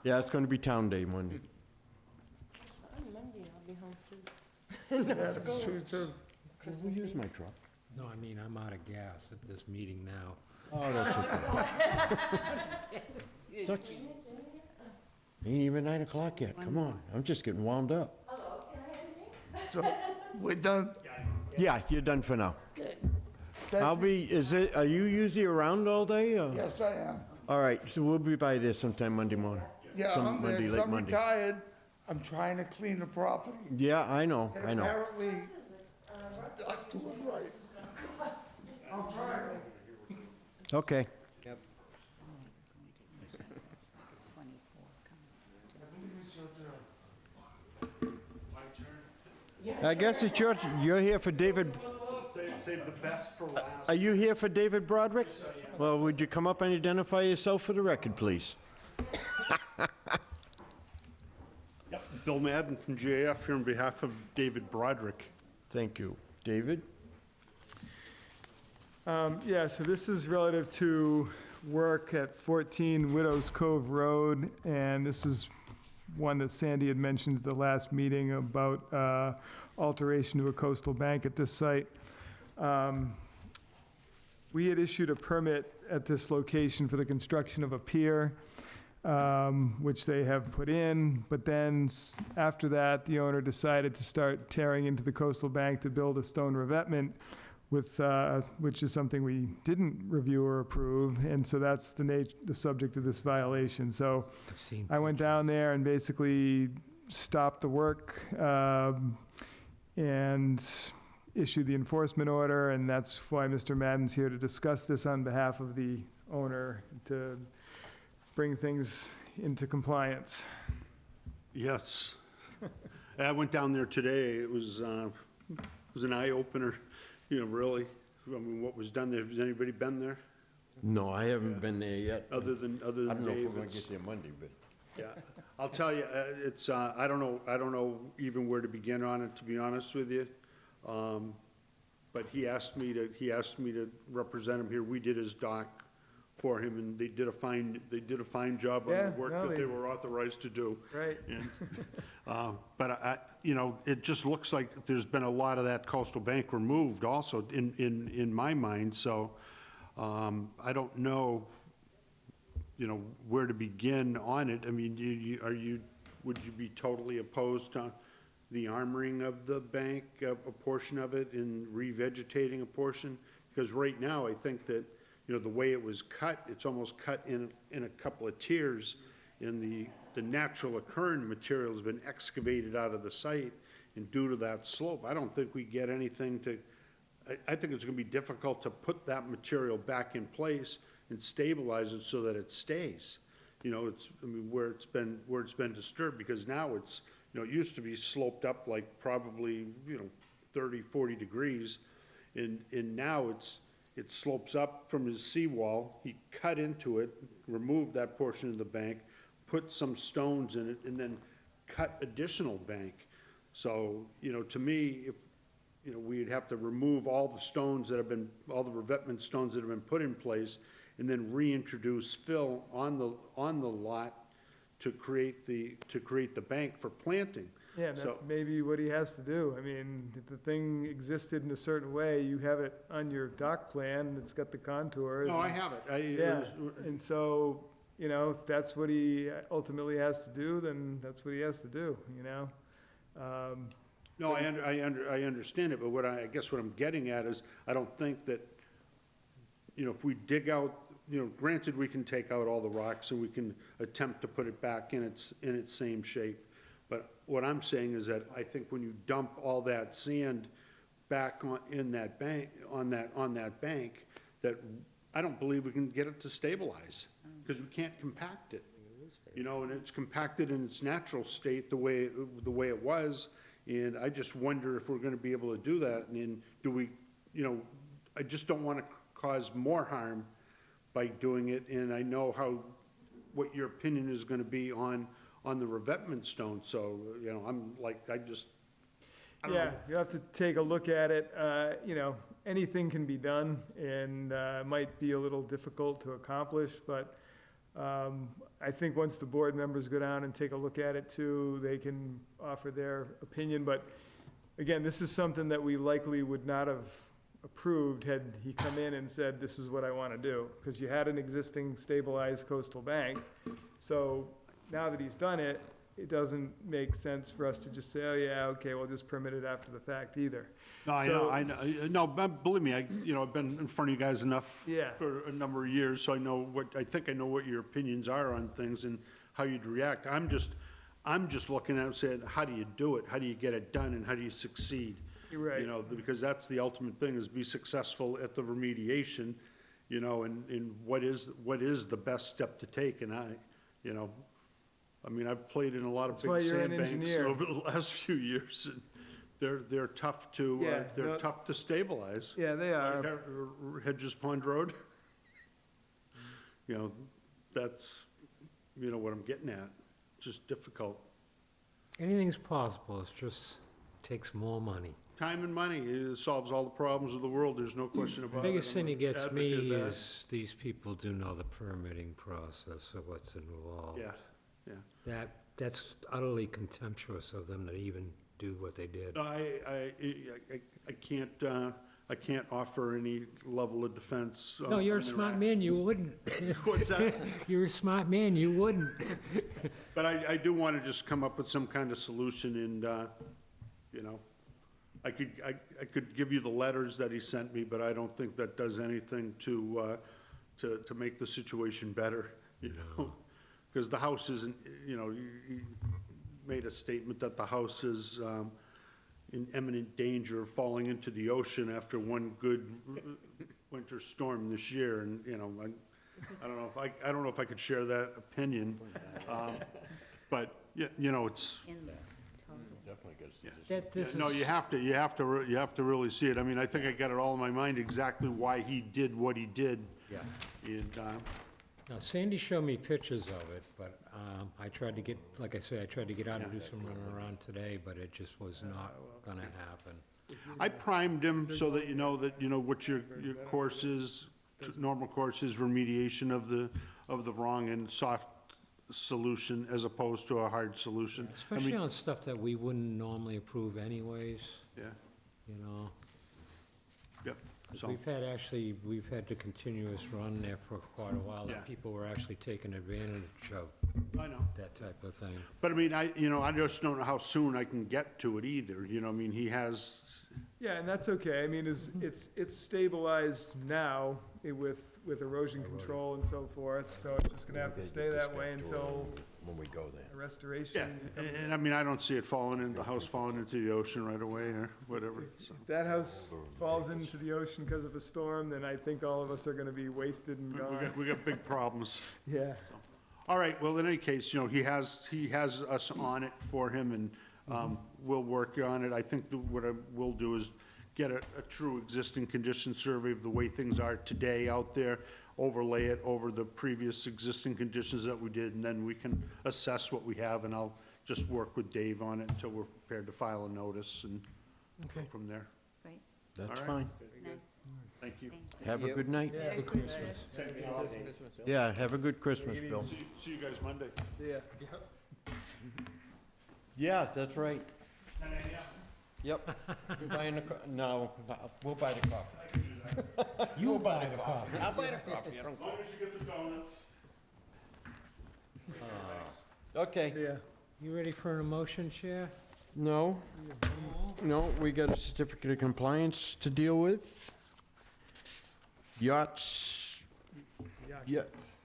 Yeah, it's going to be town day Monday. On Monday, I'll be home too. Yeah, that's true, too. We'll use my truck. No, I mean, I'm out of gas at this meeting now. Oh, that's okay. Ain't even 9 o'clock yet, come on, I'm just getting wound up. So, we're done? Yeah, you're done for now. Thank I'll you. be, are you usually around all day, or? Yes, I am. All right, so we'll be by there sometime Monday morning. Yeah, Some I'm there, Monday, 'cause late I'm Monday. retired. I'm trying to clean the property. Yeah, I know, I And know. apparently, not doing right. I'm trying. Okay. Yep. I guess it's you're here for David, Save the best for last. are you here for David Broderick? Well, would you come up and identify yourself for the record, please? Yep, Bill Madden from GAF here on behalf of David Broderick. Thank you. David? Yeah, so this is relative to work at 14 Widows Cove Road, and this is one that Sandy had mentioned at the last meeting about alteration to a coastal bank at this site. We had issued a permit at this location for the construction of a pier, which they have put in, but then after that, the owner decided to start tearing into the coastal bank to build a stone revetment with, which is something we didn't review or approve, and so that's the subject of this violation. So I went down there and basically stopped the work and issued the enforcement order, and that's why Mr. Madden's here to discuss this on behalf of the owner, to bring things into compliance. Yes. I went down there today. It was an eye-opener, you know, really. I mean, what was done there. Has anybody been there? No, I haven't been there yet. Other than I don't know if we're Dave, gonna it's- get there Monday, but. Yeah, I'll tell you, it's, I don't know even where to begin on it, to be honest with you. But he asked me to represent him here. We did his doc for him, and they did a fine job on Yeah, the work no, that they- they were authorized to do. Right. And, but you know, it just looks like there's been a lot of that coastal bank removed also in my mind, so, I don't know, you know, where to begin on it. I mean, would you be totally opposed to the armoring of the bank, a portion of it, and revegetating a portion? Because right now, I think that, you know, the way it was cut, it's almost cut in a couple of tiers, and the natural occurring material has been excavated out of the site, and due to that slope, I don't think we get anything to I think it's gonna be difficult to put that material back in place and stabilize it so that it stays. You know, where it's been disturbed, because now it's, it used to be sloped up like probably, 30, 40 degrees, and now it slopes up from his seawall. He cut into it, removed that portion of the bank, put some stones in it, and then cut additional bank. So, to me, if, we'd have to remove all the stones that have been, all the revetment stones that have been put in place, and then reintroduce fill on the lot to create the bank for planting. Yeah, and So- that may be what he has to do. I mean, if the thing existed in a certain way, you have it on your dock plan, it's got the contours. No, I have it. Yeah, and so, if that's what he ultimately has to do, then that's what he has to do, No, I understand it, but I guess what I'm getting at is, I don't think that, if we dig out, granted, we can take out all the rocks and we can attempt to put it back in its same shape. But what I'm saying is that I think when you dump all that sand back in that bank, on that bank, that I don't believe we can get it to stabilize, because we can't compact it. And it's compacted in its natural state, the way it was, and I just wonder if we're gonna be able to do that, and do we, I just don't wanna cause more harm by doing it, and I know what your opinion is gonna be on the revetment stone, so, I'm like, I don't know. Yeah, you have to take a look at it. Anything can be done, and might be a little difficult to accomplish, but I think once the board members go down and take a look at it too, they can offer their opinion. But again, this is something that we likely would not have approved had he come in and said, this is what I want to do, because you had an existing stabilized coastal bank. So now that he's done it, it doesn't make sense for us to just say, oh yeah, okay, we'll just permit it after the fact either. No, I know, no, but believe me, I've been in front of you guys enough Yeah. for a number of years, so I think I know what your opinions are on things and how you'd react. I'm just looking at it and saying, how do you do it? How do you get it done, and how do you succeed? You're right. Because that's the ultimate thing, is be successful at the remediation, and what is the best step to take, and I've played in a lot of That's why big you're an sandbanks engineer. over the last few years, and they're tough to, Yeah, no- tough to stabilize. Yeah, they are. Hedges Pond Road, that's, what I'm getting at, just difficult. Anything's possible, it just takes more money. Time and money, it solves all the problems of the world, there's no question about it. Biggest I'm thing an that gets advocate me of that. is these people do know the permitting process of what's involved. Yeah. That's utterly contemptuous of them to even do what they did. No, I can't offer any level of defense. No, you're a on their smart actions. man, you wouldn't. What's that? You're a smart man, you wouldn't. But I do want to just come up with some kind of solution, and, I could give you the letters that he sent me, but I don't think that does anything to make the situation better, Because the house isn't, you made a statement that the house is in imminent danger of falling into the ocean after one good winter storm this year, and, I don't know if I could share that opinion. But, it's. Definitely good to see this. That this No, is- you have to really see it. I think I got it all in my mind exactly why he did what he did. Yeah. And, Now, Sandy showed me pictures of it, but I tried to get, like I say, I tried to get out and do some running around today, but it just was not gonna happen. I primed him so that what your course is, normal course is remediation of the wrong and soft solution as opposed to a hard solution. Especially on stuff that we wouldn't normally approve anyways, Yeah, yep, so, We've had the continuous run there for quite a while, Yeah. that people were actually taking advantage of I know. that type of thing. But I just don't know how soon I can get to it either, he has, Yeah, and that's okay. It's stabilized now with erosion control and so forth, so it's just gonna have to stay that way until when we go there. A restoration. Yeah, and I mean, I don't see it falling in, the house falling into the ocean right away or whatever, so. If that house falls into the ocean because of a storm, then I think all of us are gonna be wasted and gone. We got big problems. Yeah. All right, well, in any case, you know, he has us on it for him, and we'll work on it. I think what I will do is get a true existing condition survey of the way things are today out there, overlay it over the previous existing conditions that we did, and then we can assess what we have, and I'll just work with Dave on it until we're prepared to file a notice and go from there. Great. That's All right. fine. Nice. Thank you. Have a good night. Yeah. Good Christmas. Yeah, have a good Christmas, Bill. See you guys Monday. Yeah. Yeah, that's right. 10 a.m. Yep. You buying the, no, we'll buy the coffee. You buy the coffee. I'll buy the coffee, I don't As long as you get the donuts. Okay. Yeah. You ready for a motion, Chair? No, no, we got a certificate of compliance to deal with. Yachts,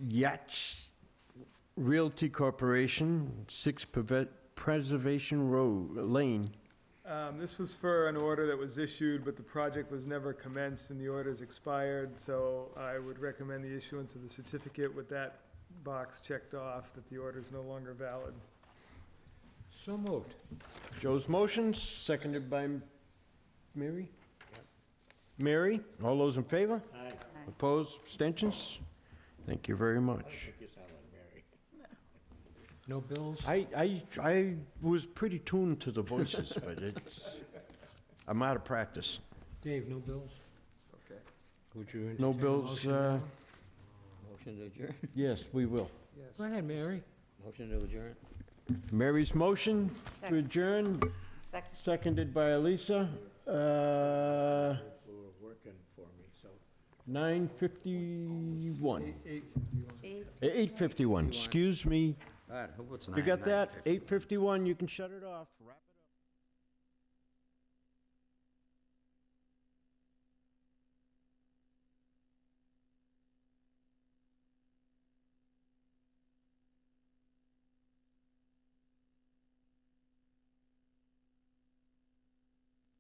Yachts Realty Corporation, 6 Preservation Road, Lane. This was for an order that was issued, but the project was never commenced and the order's expired, so I would recommend the issuance of the certificate with that box checked off, that the order is no longer valid. So moved. Joe's motions, seconded by Mary? Mary, all those in favor? Aye. Opposed, abstentions? Thank you very I much. think you sound like Mary. No bills? I was pretty tuned to the voices, but it's, I'm out of practice. Dave, no bills? Okay. Would you No entertain a bills, motion now? Motion to adjourn? yes, we will. Go ahead, Mary. Motion to adjourn? Mary's motion to adjourn, Second. seconded by Elisa. Who were working for me, so. 9:51. 8:51. 8:51, excuse me. All right, who puts You got that? 8:51, you can shut it off. Wrap it